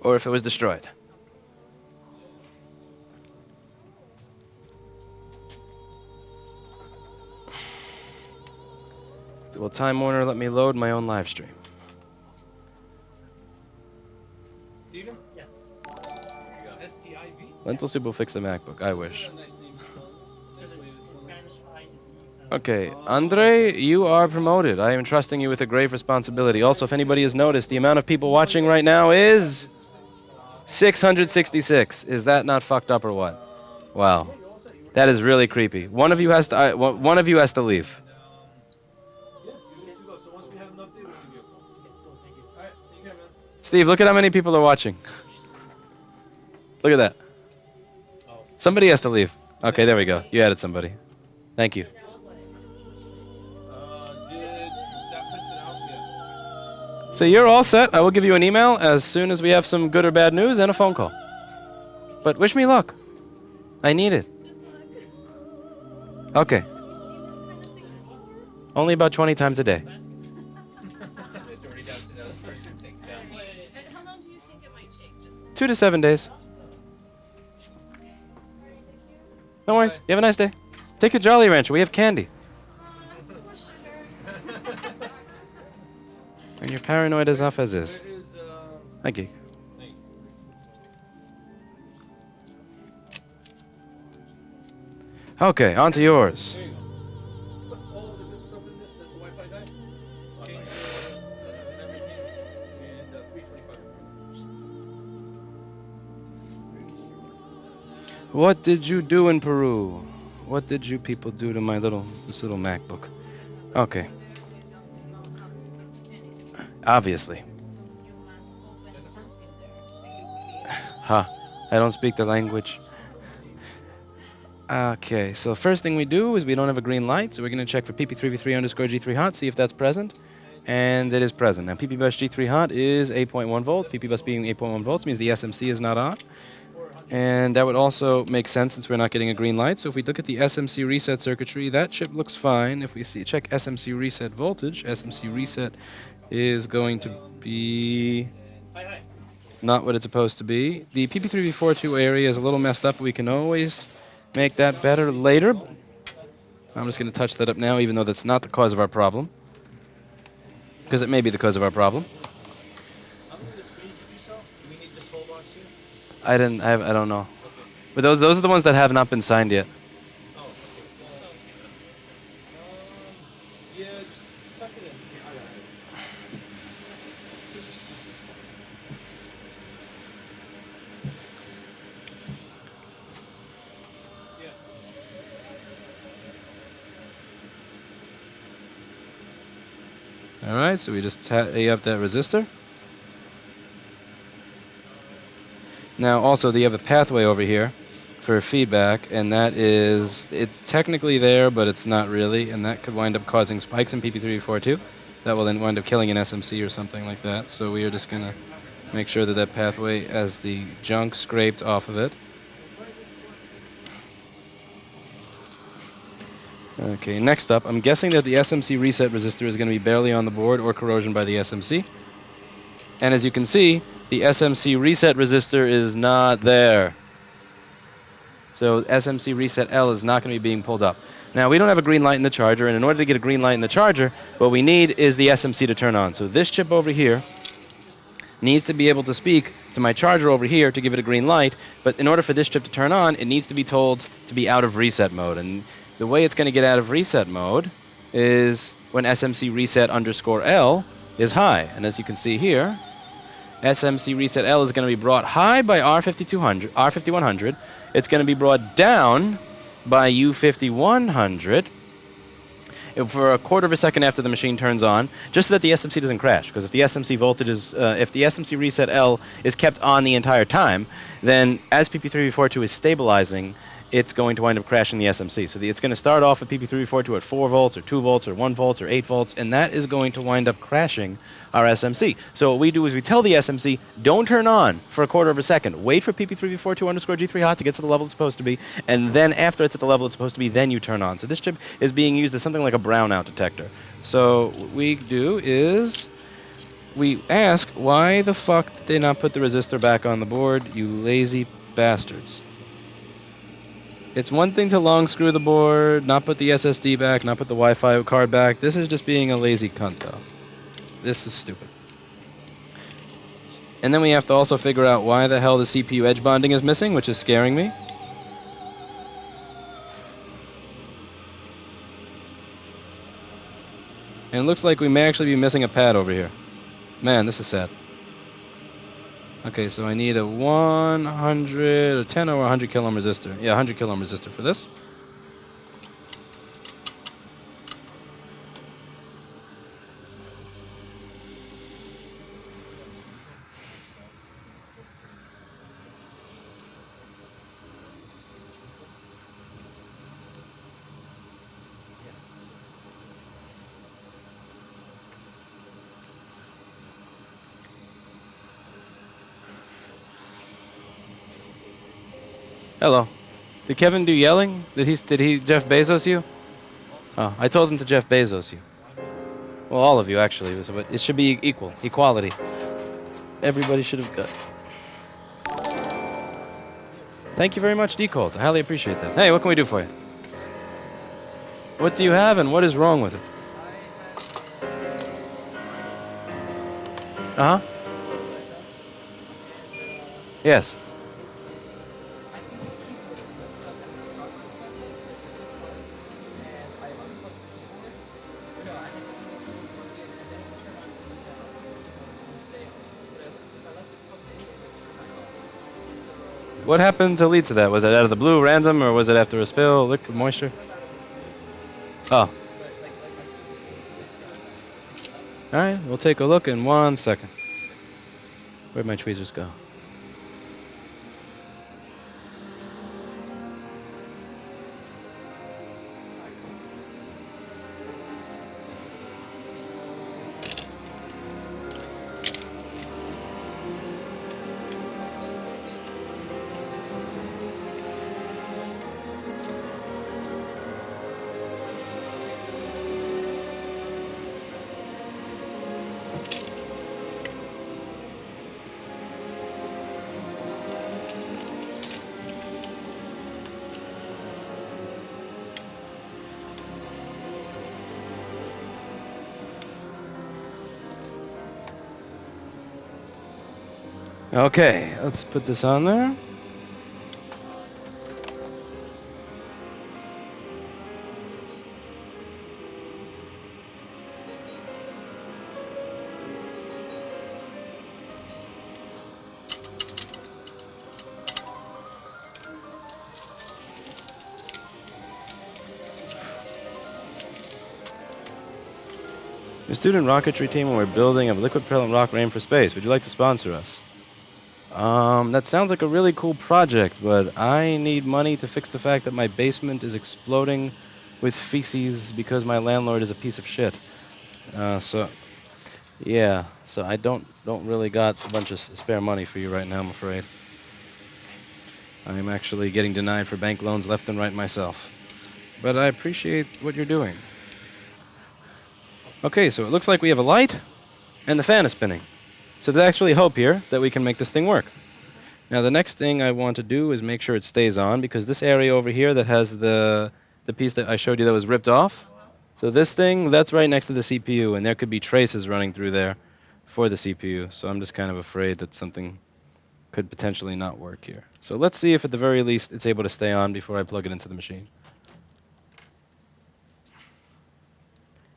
or if it was destroyed. Will Time Warner let me load my own live stream? Steven? Yes. STIV? Lentil Soup will fix the MacBook. I wish. Okay, Andre, you are promoted. I am trusting you with a grave responsibility. Also, if anybody has noticed, the amount of people watching right now is 666. Is that not fucked up or what? Wow, that is really creepy. One of you has to. One of you has to leave. Steve, look at how many people are watching. Look at that. Somebody has to leave. Okay, there we go. You added somebody. Thank you. So you're all set. I will give you an email as soon as we have some good or bad news and a phone call. But wish me luck. I need it. Okay. Only about 20 times a day. It's already down to those first and take down. And how long do you think it might take? Just 2 to 7 days. No worries. You have a nice day. Take a Jolly Rancher. We have candy. And you're paranoid as enough as is. Thank you. Okay, on to yours. All the good stuff in this, that's the Wi-Fi guy. Change the settings and everything. And 325. What did you do in Peru? What did you people do to my this little MacBook? Okay. Obviously. Huh. I don't speak the language. Okay, so first thing we do is we don't have a green light, so we're going to check for pp3v3_g3hot, see if that's present. And it is present. Now, pp-bus g3 hot is 8.1 volts. pp-bus being 8.1 volts means the SMC is not on. And that would also make sense since we're not getting a green light. So if we look at the SMC reset circuitry, that chip looks fine. If we check SMC reset voltage, SMC reset is going to be not what it's supposed to be. The PP3V42 area is a little messed up, but we can always make that better later. I'm just going to touch that up now, even though that's not the cause of our problem. Because it may be the cause of our problem. I don't know. But those are the ones that have not been signed yet. Alright, so we just A up that resistor. Now also you have a pathway over here for feedback, and that is, it's technically there, but it's not really, and that could wind up causing spikes in PP342. That will then wind up killing an SMC or something like that, so we are just going to Make sure that that pathway has the junk scraped off of it. Okay, next up, I'm guessing that the SMC reset resistor is going to be barely on the board or corrosion by the SMC. And as you can see, the SMC reset resistor is not there. So SMC reset L is not going to be being pulled up. Now, we don't have a green light in the charger, and in order to get a green light in the charger, what we need is the SMC to turn on. So this chip over here needs to be able to speak to my charger over here to give it a green light, but in order for this chip to turn on, it needs to be told to be out of reset mode. And the way it's going to get out of reset mode is when SMC reset underscore L is high. And as you can see here, SMC reset L is going to be brought high by R5100. It's going to be brought down by U5100 for a quarter of a second after the machine turns on, just so that the SMC doesn't crash. Because if the SMC voltage is, if the SMC reset L is kept on the entire time, then as PP342 is stabilizing, it's going to wind up crashing the SMC. So it's going to start off with PP342 at 4 volts or 2 volts or 1 volt or 8 volts, and that is going to wind up crashing our SMC. So what we do is we tell the SMC, don't turn on for a quarter of a second. Wait for PP342 underscore G3 hot to get to the level it's supposed to be, and then after it's at the level it's supposed to be, then you turn on. So this chip is being used as something like a brownout detector. So what we do is we ask, why the fuck did they not put the resistor back on the board, you lazy bastards? It's one thing to long screw the board, not put the SSD back, not put the Wi-Fi card back. This is just being a lazy cunt, though. This is stupid. And then we have to also figure out why the hell the CPU edge bonding is missing, which is scaring me. And it looks like we may actually be missing a pad over here. Man, this is sad. Okay, so I need a 100, a 10 or 100 kilo ohm resistor. Yeah, 100 kilo ohm resistor for this. Hello. Did Kevin do yelling? Did he Jeff Bezos you? Oh, I told him to Jeff Bezos you. Well, all of you actually, but it should be equal, equality. Everybody should have got. Thank you very much, D-Colt. I highly appreciate that. Hey, what can we do for you? What do you have and what is wrong with it? Uh-huh. Yes. What happened to lead to that? Was it out of the blue, random, or was it after a spill, liquid moisture? Oh. Alright, we'll take a look in 1 second. Where'd my tweezers go? Okay, let's put this on there. Your student rocketry team, we're building a liquid propellant rocket ram for space. Would you like to sponsor us? That sounds like a really cool project, but I need money to fix the fact that my basement is exploding with feces because my landlord is a piece of shit. So Yeah, so I don't really got a bunch of spare money for you right now, I'm afraid. I'm actually getting denied for bank loans left and right myself. But I appreciate what you're doing. Okay, so it looks like we have a light, and the fan is spinning. So there's actually hope here that we can make this thing work. Now the next thing I want to do is make sure it stays on, because this area over here that has the piece that I showed you that was ripped off, so this thing, that's right next to the CPU, and there could be traces running through there for the CPU. So I'm just kind of afraid that something could potentially not work here. So let's see if at the very least it's able to stay on before I plug it into the machine.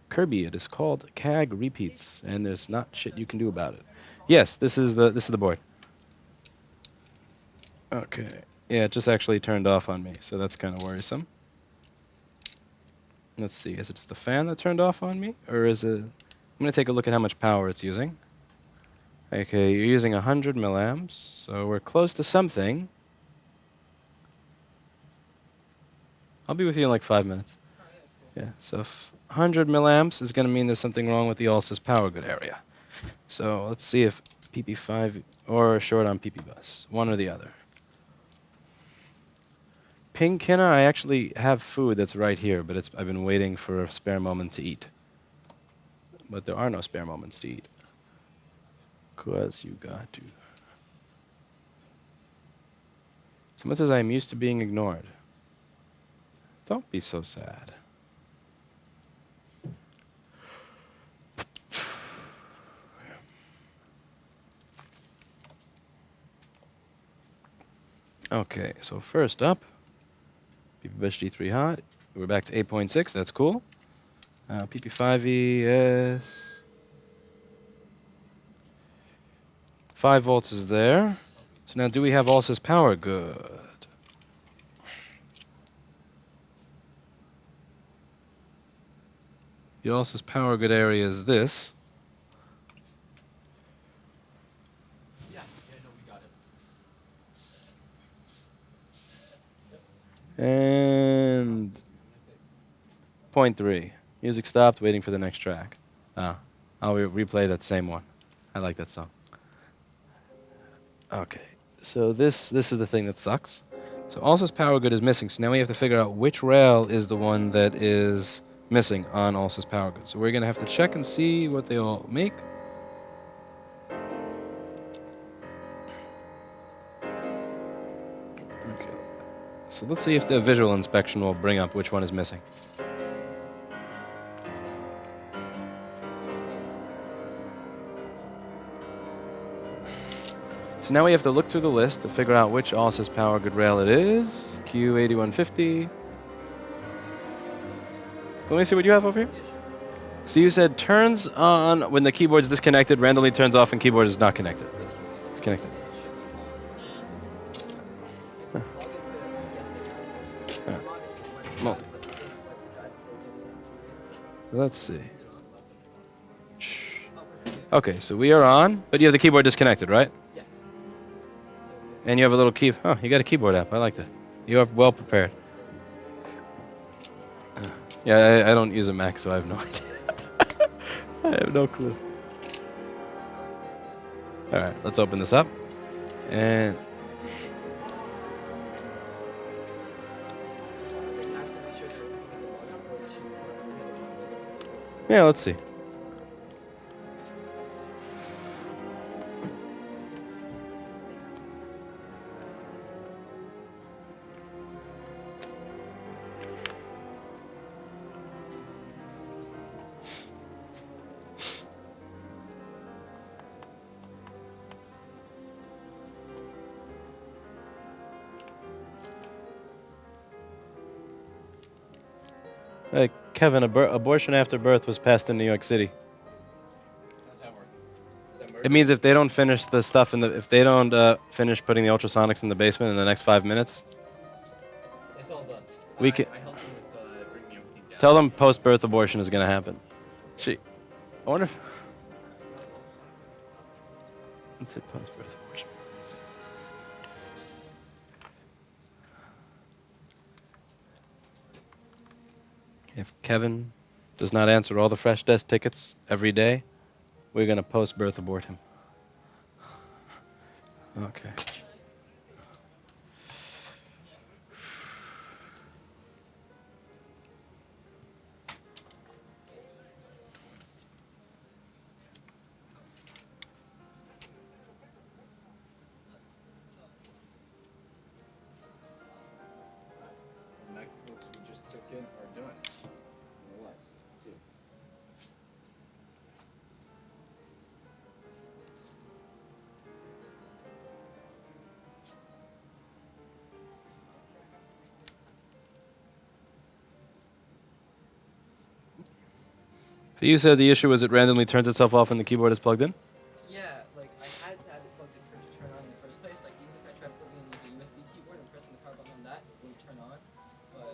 Kirby, it is called CAG repeats, and there's not shit you can do about it. Yes, this is the board. Okay. Yeah, it just actually turned off on me, so that's kind of worrisome. Let's see, is it just the fan that turned off on me? Or is it... I'm going to take a look at how much power it's using. Okay, you're using 100 milliamps, so we're close to something. I'll be with you in like 5 minutes. Yeah, so 100 milliamps is going to mean there's something wrong with the Ulsys power good area. So let's see if PP5 or short on PP bus, one or the other. Ping Kinna, I actually have food that's right here, but I've been waiting for a spare moment to eat. But there are no spare moments to eat. 'Cause you got to. Someone says I'm used to being ignored. Don't be so sad. Okay, so first up, PP-Bus G3 hot. We're back to 8.6, that's cool. PP5E is 5 volts is there. So now do we have Ulsys power? Good. The Ulsys power good area is this. And 0.3. Music stopped, waiting for the next track. I'll replay that same one. I like that song. Okay, so this is the thing that sucks. So Ulsys power good is missing, so now we have to figure out which rail is the one that is missing on Ulsys power good. So we're going to have to check and see what they all make. Okay, so let's see if the visual inspection will bring up which one is missing. So now we have to look through the list to figure out which Ulsys power good rail it is. Q8150. Let me see what you have over here. So you said turns on when the keyboard's disconnected, randomly turns off when keyboard is not connected. It's connected. Huh. Multi. Let's see. Shh. Okay, so we are on, but you have the keyboard disconnected, right? Yes. And you have a little key. Oh, you got a keyboard app. I like that. You are well prepared. Yeah, I don't use a Mac, so I have no idea. I have no clue. All right, let's open this up. And yeah, let's see. Kevin, abortion after birth was passed in New York City. How does that work? Does that It means if they don't finish the stuff if they don't finish putting the ultrasonics in the basement in the next 5 minutes, It's all done. We can I helped you with bringing everything down. tell them post-birth abortion is going to happen. I wonder. Let's say post-birth abortion. If Kevin does not answer all the fresh desk tickets every day, we're gonna post birth abort him. Okay. The MacBooks we just took in are done. No less, too. So you said the issue was it randomly turns itself off when the keyboard is plugged in? Yeah, like I had to have it plugged in for it to turn on in the first place. Like even if I tried plugging in like a USB keyboard and pressing the power button on that, it wouldn't turn on. But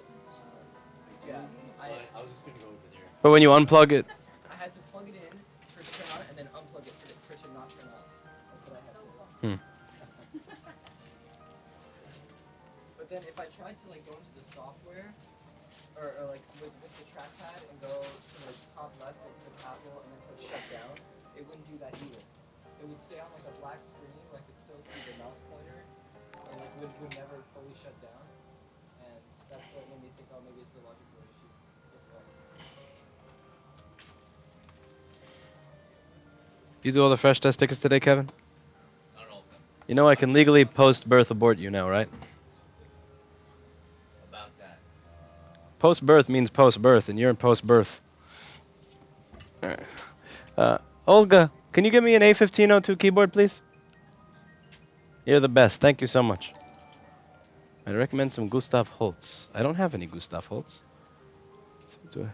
yeah, I was just gonna go over there. But when you unplug it, I had to plug it in for it to turn on and then unplug it for it to not turn on. That's what I had to do. But then if I tried to like go into the software or like with the trackpad and go to the top left and click Apple and then click shut down, it wouldn't do that either. It would stay on like a black screen, like it'd still see the mouse pointer, and it would never fully shut down. And that's what made me think, oh, maybe it's a logical issue as well. you do all the fresh test tickets today, Kevin? Not all of them. You know I can legally post birth abort you now, right? About that. Post birth means post birth, and you're in post birth. Olga, can you give me an A1502 keyboard, please? You're the best. Thank you so much. I recommend some Gustav Holst. I don't have any Gustav Holst. So do I?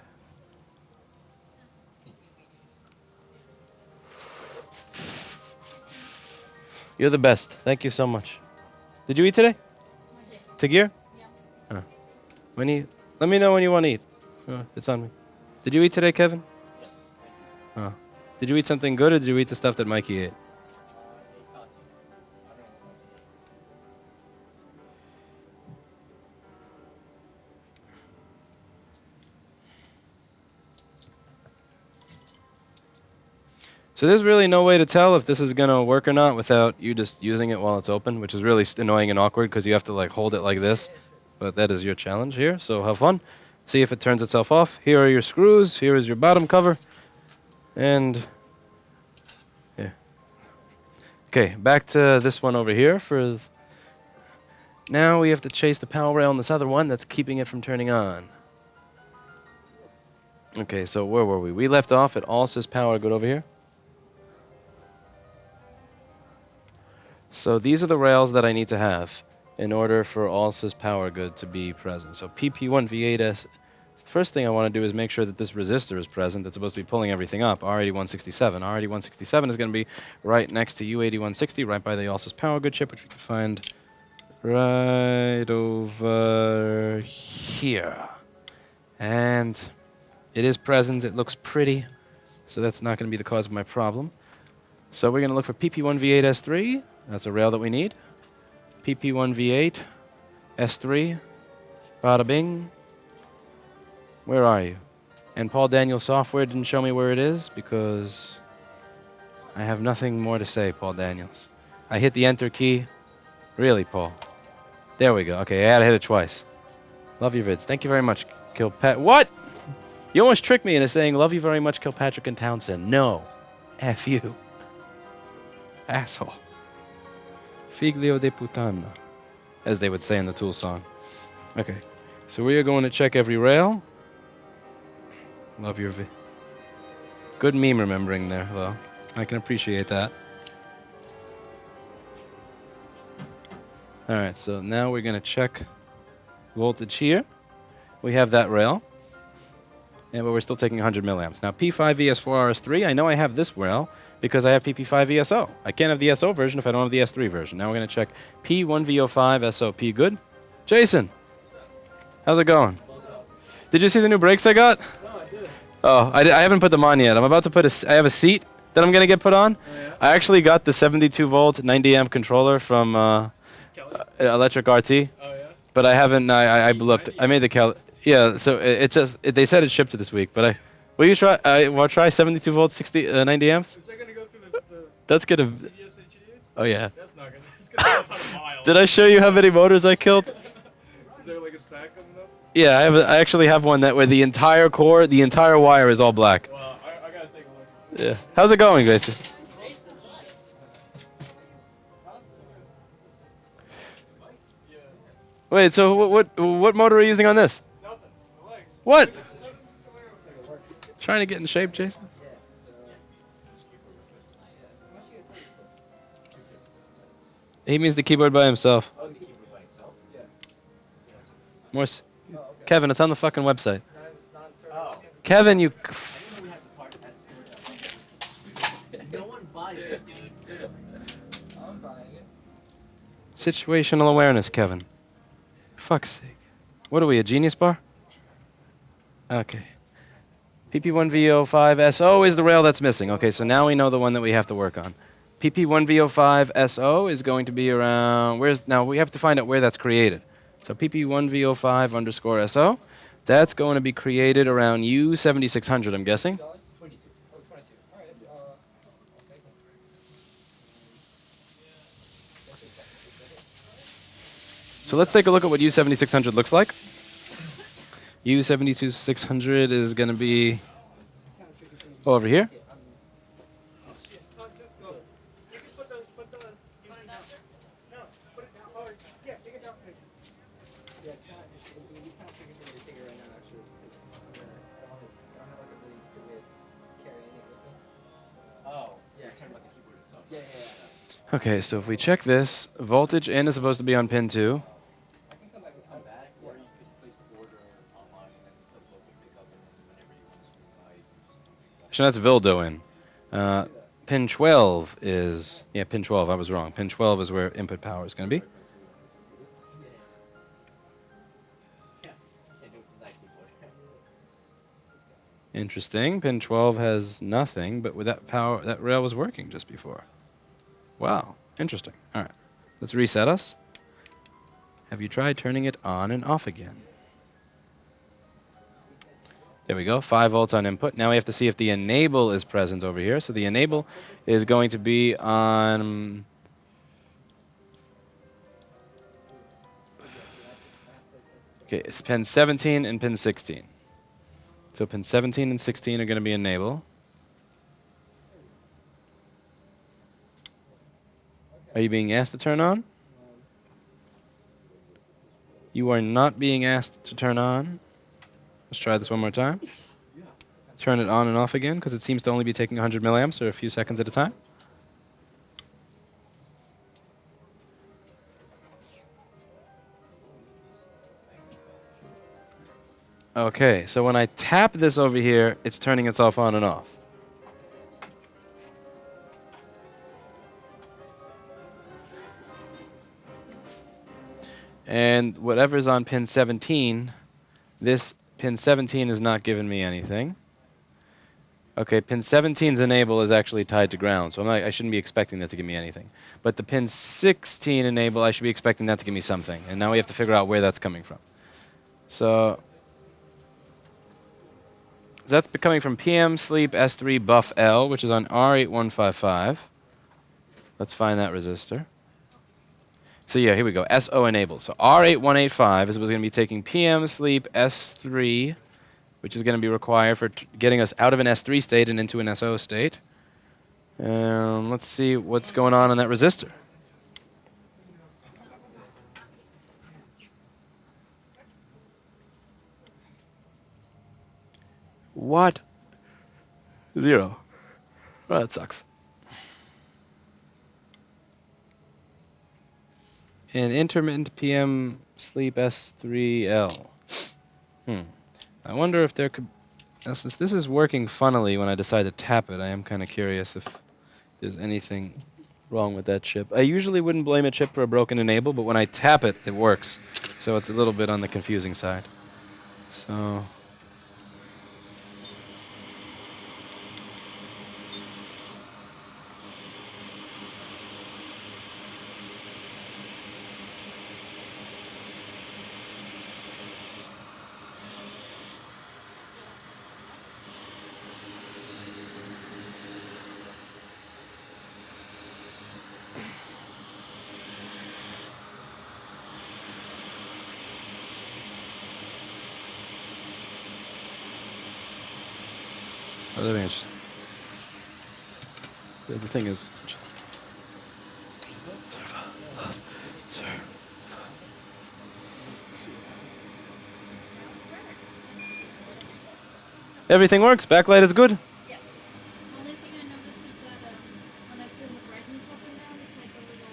You're the best. Thank you so much. Did you eat today? Tagir? Yeah. When you let me know when you want to eat. It's on me. Did you eat today, Kevin? Yes, thank you. Did you eat something good, or did you eat the stuff that Mikey ate? So there's really no way to tell if this is going to work or not without you just using it while it's open, which is really annoying and awkward because you have to like hold it like this. But that is your challenge here, so have fun. See if it turns itself off. Here are your screws. Here is your bottom cover. And yeah. Okay, back to this one over here. Now we have to chase the power rail on this other one that's keeping it from turning on. Okay, so where were we? We left off at all says power good over here. So these are the rails that I need to have in order for all sys power good to be present. So PP1V8S, the first thing I want to do is make sure that this resistor is present. That's supposed to be pulling everything up, R8167. R8167 is going to be right next to U8160, right by the all sys power good chip, which we can find right over here. And it is present. It looks pretty, so that's not going to be the cause of my problem. So we're going to look for PP1V8S3. That's a rail that we need. PP1V8, S3, bada bing. Where are you? And Paul Daniel Software didn't show me where it is because I have nothing more to say, Paul Daniels. I hit the enter key. Really, Paul? There we go. Okay, I had to hit it twice. Love your vids. Thank you very much, Kilpat. What? You almost tricked me into saying love you very much, Kilpatrick and Townsend. No. F you. Asshole. Figlio de putana, as they would say in the Tool song. Okay, so we are going to check every rail. Love your good meme remembering there, though. I can appreciate that. All right, so now we're going to check voltage here. We have that rail, but we're still taking 100 milliamps. Now, P5VS4RS3, I know I have this rail, because I have PP5VSO. I can't have the SO version if I don't have the S3 version. Now we're going to check P1VO5 SOP. Good? Jason, how's it going? Did you see the new brakes I got? No, I did. Oh, I haven't put them on yet. I'm about to put I have a seat that I'm going to get put on. Oh, yeah? I actually got the 72 volt 90 amp controller from Electric RT. Oh, yeah? But I haven't, I looked. I made the they said it shipped to this week, but Will you try? Well, try 72 volts, 90 amps. Is that gonna go through the That's gonna. VDSHE? Oh yeah. That's not gonna. It's gonna go about a mile. Did I show you how many motors I killed? Is there like a stack coming up? Yeah, I actually have one that where the entire core, the entire wire is all black. Well, I gotta take a look. Yeah. How's it going, Gracie? Wait, so what motor are you using on this? Nothing. The legs. What? Looks like it works. Trying to get in shape, Jason. Yeah, so. How much you guys sell this for? He means the keyboard by himself. Oh, the keyboard by itself? Yeah. Morse. Oh, okay. Kevin, it's on the fucking website. Oh. Kevin, you. No one buys it, dude. I'm buying it. Situational awareness, Kevin. Fuck's sake. What are we, a genius bar? Okay. PP1VO5SO is the rail that's missing. Okay, so now we know the one that we have to work on. PP1VO5SO is going to be around, now we have to find out where that's created. So PP1VO5_SO, that's going to be created around U7600, I'm guessing. 22. Oh, 22. Alright, I'll take it. So let's take a look at what U7600 looks like. U72600 is going to be over here. Okay, so if we check this, voltage in is supposed to be on pin 2. So that's Vildo in. Pin 12 is, yeah, pin 12, I was wrong. Pin 12 is where input power is going to be. Interesting. Pin 12 has nothing, but with that power, that rail was working just before. Wow. Interesting. All right. Let's reset us. Have you tried turning it on and off again? There we go. 5 volts on input. Now we have to see if the enable is present over here. So the enable is going to be on... Okay, it's pin 17 and pin 16. So pin 17 and 16 are going to be enable. Are you being asked to turn on? You are not being asked to turn on. Let's try this one more time. Turn it on and off again, because it seems to only be taking 100 milliamps or a few seconds at a time. Okay, so when I tap this over here, it's turning itself on and off. And whatever's on pin 17, this pin 17 is not giving me anything. Okay, pin 17's enable is actually tied to ground, so I shouldn't be expecting that to give me anything. But the pin 16 enable, I should be expecting that to give me something. And now we have to figure out where that's coming from. So that's coming from PM Sleep S3 Buff L, which is on R8155. Let's find that resistor. So yeah, here we go. SO enable. So R8185 is what's going to be taking PM Sleep S3, which is going to be required for getting us out of an S3 state and into an SO state. Let's see what's going on in that resistor. What? 0. Well, that sucks. And intermittent PM Sleep S3L. I wonder if there could... Now, since this is working funnily when I decide to tap it, I am kind of curious if there's anything wrong with that chip. I usually wouldn't blame a chip for a broken enable, but when I tap it, it works. So it's a little bit on the confusing side. So... Oh, that'd be interesting. The thing is... Everything works. Backlight is good. Yes. The only thing I noticed is that when I turn the brightness up and down, it's like a little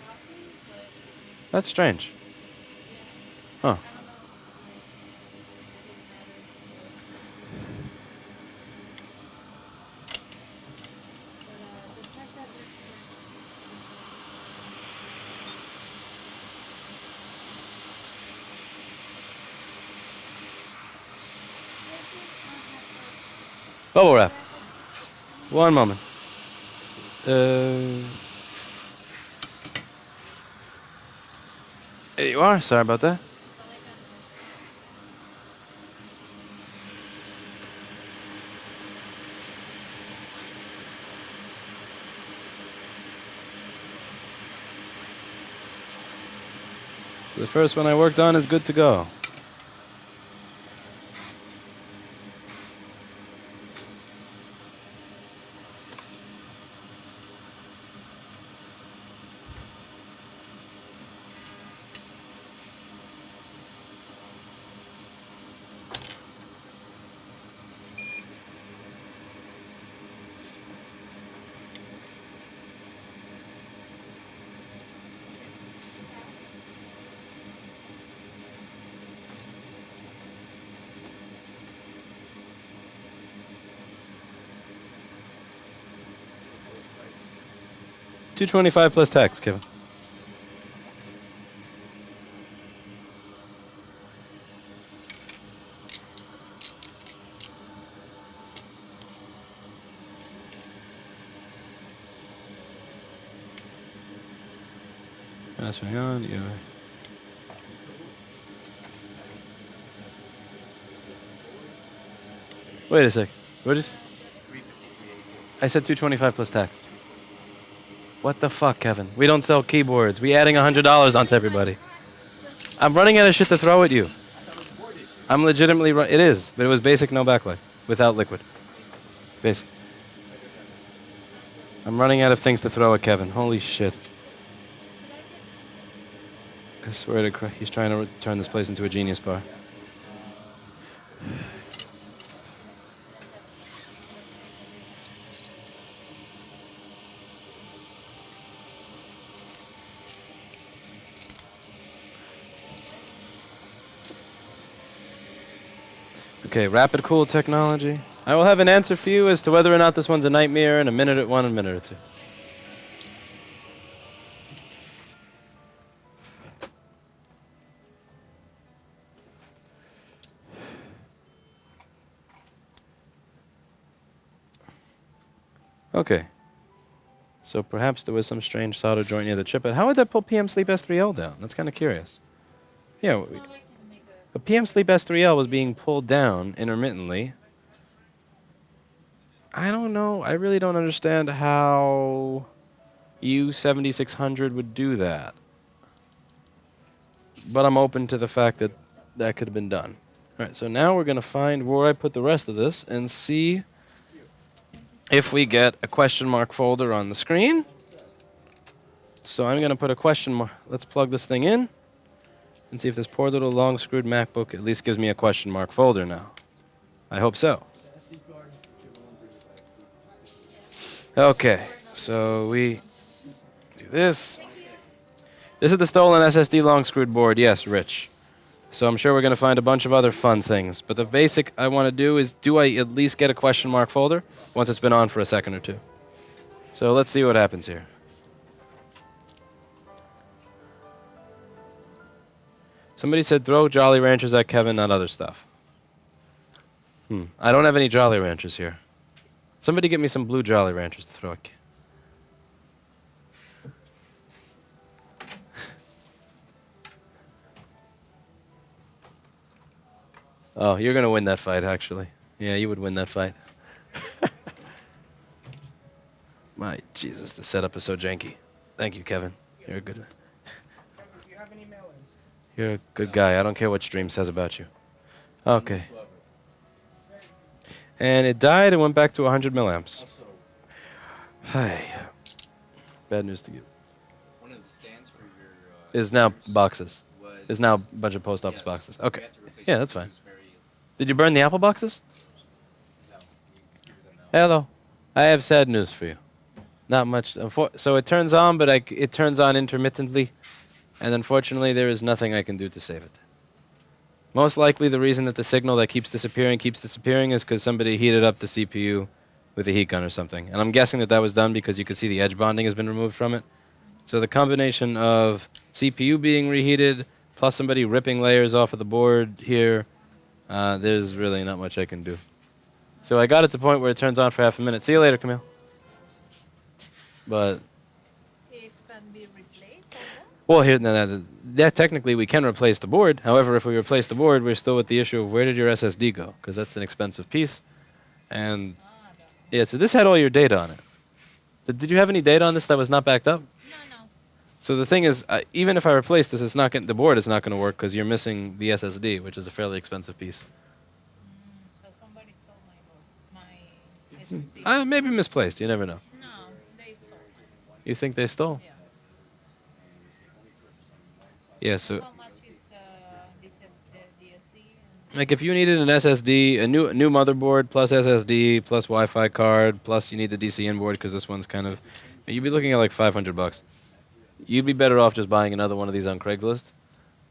glossy, but That's strange. Huh. I don't know if it matters. But the fact that there's Bubble wrap. One moment. There you are. Sorry about that. The first one I worked on is good to go. $225 plus tax, Kevin. That's right on. Yeah. Wait a sec. What is? I said 225 plus tax. What the fuck, Kevin? We don't sell keyboards. We adding $100 onto everybody. I'm running out of shit to throw at you. I'm legitimately it is, but it was basic, no backlight, without liquid. Basic. I'm running out of things to throw at Kevin. Holy shit. I swear to Christ, he's trying to turn this place into a genius bar. Okay, rapid cool technology. I will have an answer for you as to whether or not this one's a nightmare in a minute or two. Okay. So perhaps there was some strange solder joint near the chip, but how would that pull PM Sleep S3L down? That's kind of curious. Yeah, but PM Sleep S3L was being pulled down intermittently. I don't know. I really don't understand how U7600 would do that. But I'm open to the fact that that could have been done. All right, so now we're going to find where I put the rest of this and see if we get a question mark folder on the screen. So I'm going to put a question mark. Let's plug this thing in and see if this poor little long screwed MacBook at least gives me a question mark folder now. I hope so. Okay, so we do this. This is the stolen SSD long screwed board. Yes, Rich. So I'm sure we're going to find a bunch of other fun things. But the basic I want to do is, do I at least get a question mark folder once it's been on for a second or two? So let's see what happens here. Somebody said throw Jolly Ranchers at Kevin, not other stuff. I don't have any Jolly Ranchers here. Somebody get me some blue Jolly Ranchers to throw at Kevin. Oh, you're going to win that fight, actually. Yeah, you would win that fight. My Jesus, the setup is so janky. Thank you, Kevin. You're a good You're a good guy. I don't care what stream says about you. Okay. And it died and went back to 100 milliamps. Also, Hi. Bad news to you. one of the stands for your Is now speakers boxes. was Is now a bunch of post office yes, boxes. we Okay. had to replace Yeah, it that's because fine. it was very Did you burn the Apple boxes? no, we give them out. Hello. I have sad news for you. Not much. So it turns on, but it turns on intermittently. And unfortunately, there is nothing I can do to save it. Most likely, the reason that the signal that keeps disappearing is because somebody heated up the CPU with a heat gun or something. And I'm guessing that that was done because you can see the edge bonding has been removed from it. So the combination of CPU being reheated plus somebody ripping layers off of the board here, there's really not much I can do. So I got it to the point where it turns on for half a minute. See you later, Camille. But If can be replaced or what? well, here, that technically we can replace the board. However, if we replace the board, we're still with the issue of where did your SSD go? Because that's an expensive piece. And yeah, so this had all your data on it. Did you have any data on this that was not backed up? No. So the thing is, even if I replace this, it's not the board is not going to work because you're missing the SSD, which is a fairly expensive piece. So somebody stole my SSD. Maybe misplaced. You never know. No, they stole. You think they stole? Yeah. Yeah. So How much is the DSD? like if you needed an SSD, a new motherboard plus SSD plus Wi-Fi card plus you need the DCN board because this one's kind of, you'd be looking at like $500. You'd be better off just buying another one of these on Craigslist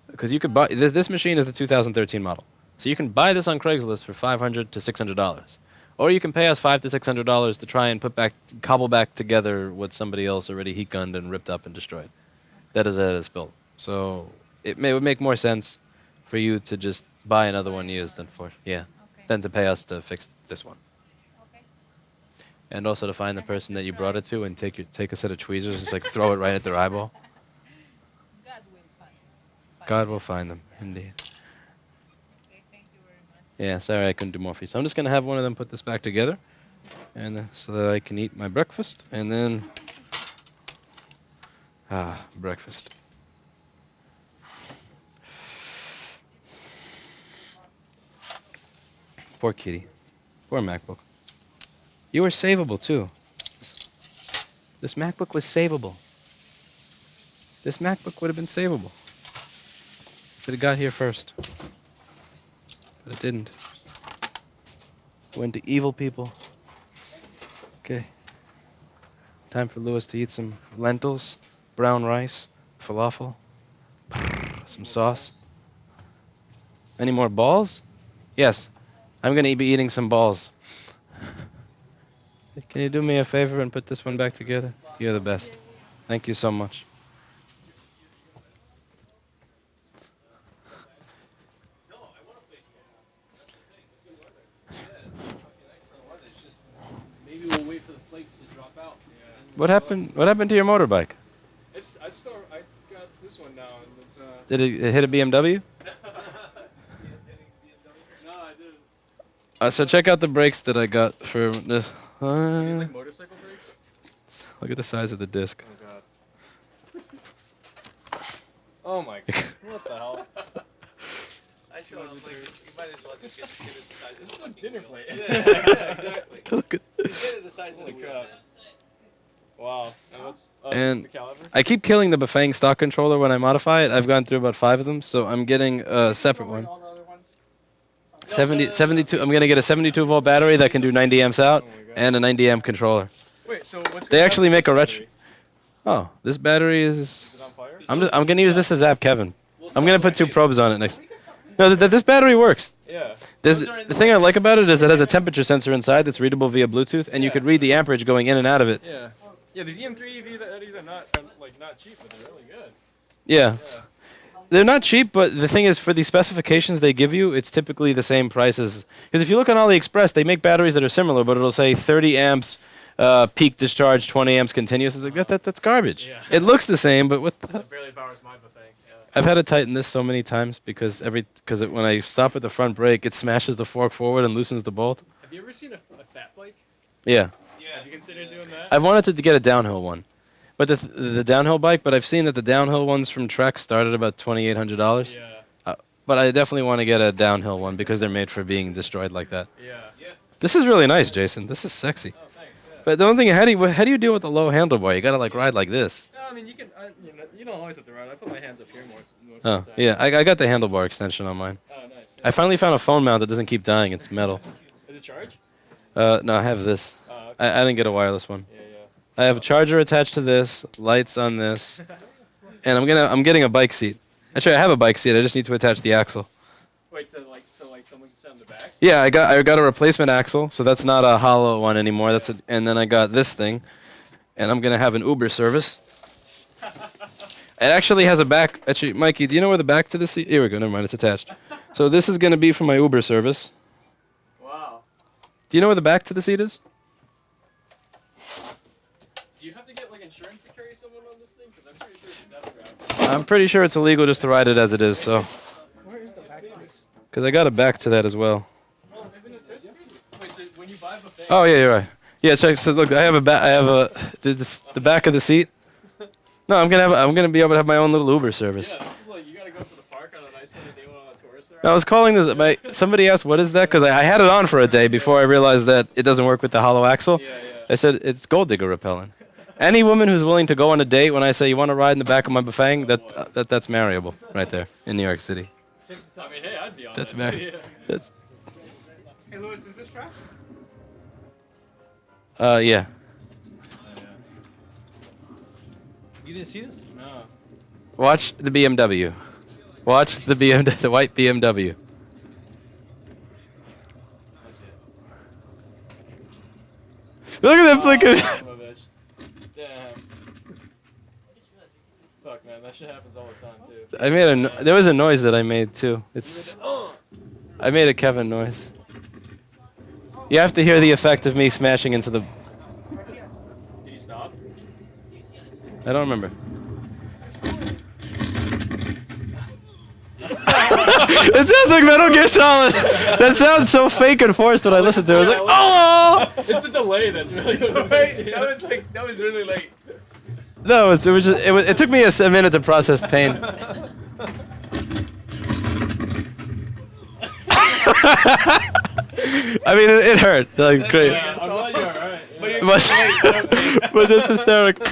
because you could buy this machine is the 2013 model, so you can buy this on Craigslist for $500 to $600, or you can pay us $500 to $600 to try and cobble back together what somebody else already heat gunned and ripped up and destroyed. That is built. So it would make more sense for you to just buy another one used than to pay us to fix this one. Okay. And also to find the person that you brought it to and take a set of tweezers and just like throw it right at their eyeball. God will find. God will find them, indeed. Okay, thank you very much. Yeah, sorry I couldn't do more for you. So I'm just gonna have one of them put this back together, and so that I can eat my breakfast, and then breakfast. Poor kitty. Poor MacBook. You were savable too. This MacBook was savable. This MacBook would have been savable if it had got here first. But it didn't. Went to evil people. Okay. Time for Lewis to eat some lentils, brown rice, falafel, some sauce. Any more balls? Yes. I'm going to be eating some balls. Can you do me a favor and put this one back together? You're the best. Thank you so much. Maybe we'll wait for the flakes to drop out. What happened? What happened to your motorbike? I got this one now, and it's Did it hit a BMW? no, I didn't. So check out the brakes that I got for this. These like motorcycle brakes. Look at the size of the disc. Oh god. Oh my god. What the hell? I showed him like you might as well just get it the size of This the is a fucking dinner wheel. plate. Yeah, exactly. Look at You get it the size of Holy the wheel. crap. Wow. And what's And the caliber? I keep killing the Bafang stock controller when I modify it. I've gone through about 5 of them, so I'm getting a separate one. All the other ones? 72. I'm gonna get a 72 volt battery that can do 90 amps out, Oh my God. and a 90 amp controller. Wait, so what's They gonna actually happen make to a this retro. battery? Oh, this battery Is is. it on fire? I'm gonna use this to zap Kevin. I'm gonna put 2 probes on it next. No, this battery works. Yeah. The thing I like about it is it has a temperature sensor inside that's readable via Bluetooth, and you Yeah. could read the amperage going in and out of it. Yeah. Yeah, these EM3 EV batteries are not cheap, but they're really good. Yeah. Yeah. They're not cheap, but the thing is, for the specifications they give you, it's typically the same price as. Because if you look on AliExpress, they make batteries that are similar, but it'll say 30 amps peak discharge, 20 amps continuous. It's like that's garbage. Yeah. It looks the same, but what the. It barely powers my thing. Yeah. I've had to tighten this so many times because when I stop at the front brake, it smashes the fork forward and loosens the bolt. Have you ever seen a fat bike? Yeah. Have you considered doing that? I've wanted to get a downhill one, but the downhill bike. But I've seen that the downhill ones from Trek start at about $2,800. Yeah. But I definitely want to get a downhill one because they're made for being destroyed like that. Yeah. This is really nice, Jason. This is sexy. Oh, thanks. Yeah. But the only thing, how do you deal with the low handlebar? You gotta like ride like this. No, I mean you can. You don't always have to ride. I put my hands up here most Oh, of the time. yeah. I got the handlebar extension on mine. Oh, nice. I finally found a phone mount that doesn't keep dying. It's metal. Is it charged? No, I have this. Oh, okay. I didn't get a wireless one. Yeah, yeah. I have a charger attached to this, lights on this, and I'm getting a bike seat. Actually, I have a bike seat. I just need to attach the axle. Wait, so someone can sit on the back? Yeah, I got a replacement axle, so that's not a hollow one anymore. And then I got this thing, and I'm gonna have an Uber service. It actually has a back. Actually, Mikey, do you know where the back to the seat? Here we go. Never mind, it's attached. So this is gonna be for my Uber service. Wow. Do you know where the back to the seat is? Do you have to get like insurance to carry someone on this thing? Because I'm pretty sure it's death trap. I'm pretty sure it's illegal just to ride it as it is. So. Where is the back to this? Because I got a back to that as well. Oh, isn't it this? Wait, so when you buy the thing. Oh yeah, you're right. Yeah, check. So look, I have the back of the seat. No, I'm gonna be able to have my own little Uber service. Yeah, this is like you gotta go to the park on a nice sunny day on a tourist there. I was calling this. Somebody asked, "What is that?" Because I had it on for a day before I realized that it doesn't work with the hollow axle. Yeah, yeah. I said it's gold digger repellent. Any woman who's willing to go on a date when I say you want to ride in the back of my Bafang, that's marryable right there in New York City. Check this out. I mean, hey, I'd be on That's that. married. Yeah. That's. Hey, Lewis, is this trash? Yeah. You didn't see this? No. Watch the BMW. Watch the the white BMW. Look at that flicker. Damn. Fuck, man, that shit happens all the time too. I made there was a noise that I made too. I made a Kevin noise. You have to hear the effect of me smashing into the. Did he stop? I don't remember. It sounds like Metal Gear Solid. That sounds so fake and forced when I listen to it. I was like, oh! It's the delay that's really. That was really late. No, it took me a minute to process pain. I mean, it hurt. Like, great. Yeah, I'm glad you're alright. But that's hysterical.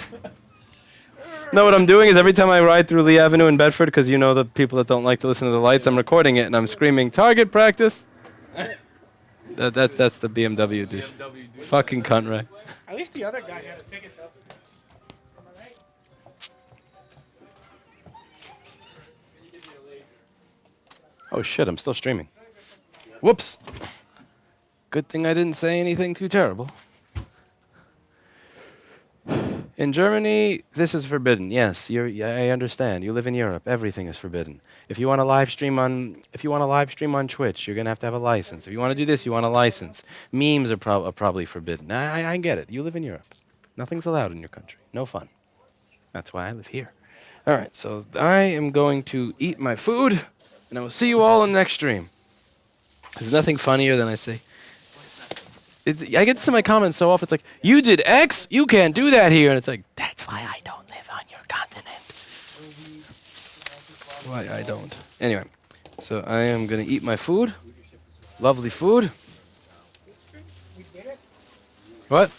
No, what I'm doing is every time I ride through Lee Avenue in Bedford, because you know the people that don't like to listen to the lights, I'm recording it and I'm screaming, "Target practice." That's the BMW douche. Fucking cunt, right? At least the other guy had a ticket though. Oh shit, I'm still streaming. Whoops. Good thing I didn't say anything too terrible. In Germany, this is forbidden. Yes, I understand. You live in Europe. Everything is forbidden. If you want to live stream on Twitch, you're gonna have to have a license. If you want to do this, you want a license. Memes are probably forbidden. I get it. You live in Europe. Nothing's allowed in your country. No fun. That's why I live here. All right, so I am going to eat my food, and I will see you all in the next stream. There's nothing funnier than I say. I get this in my comments so often. It's like, you did X, you can't do that here. And it's like, that's why I don't live on your continent. That's why I don't. Anyway, so I am going to eat my food. Lovely food. What?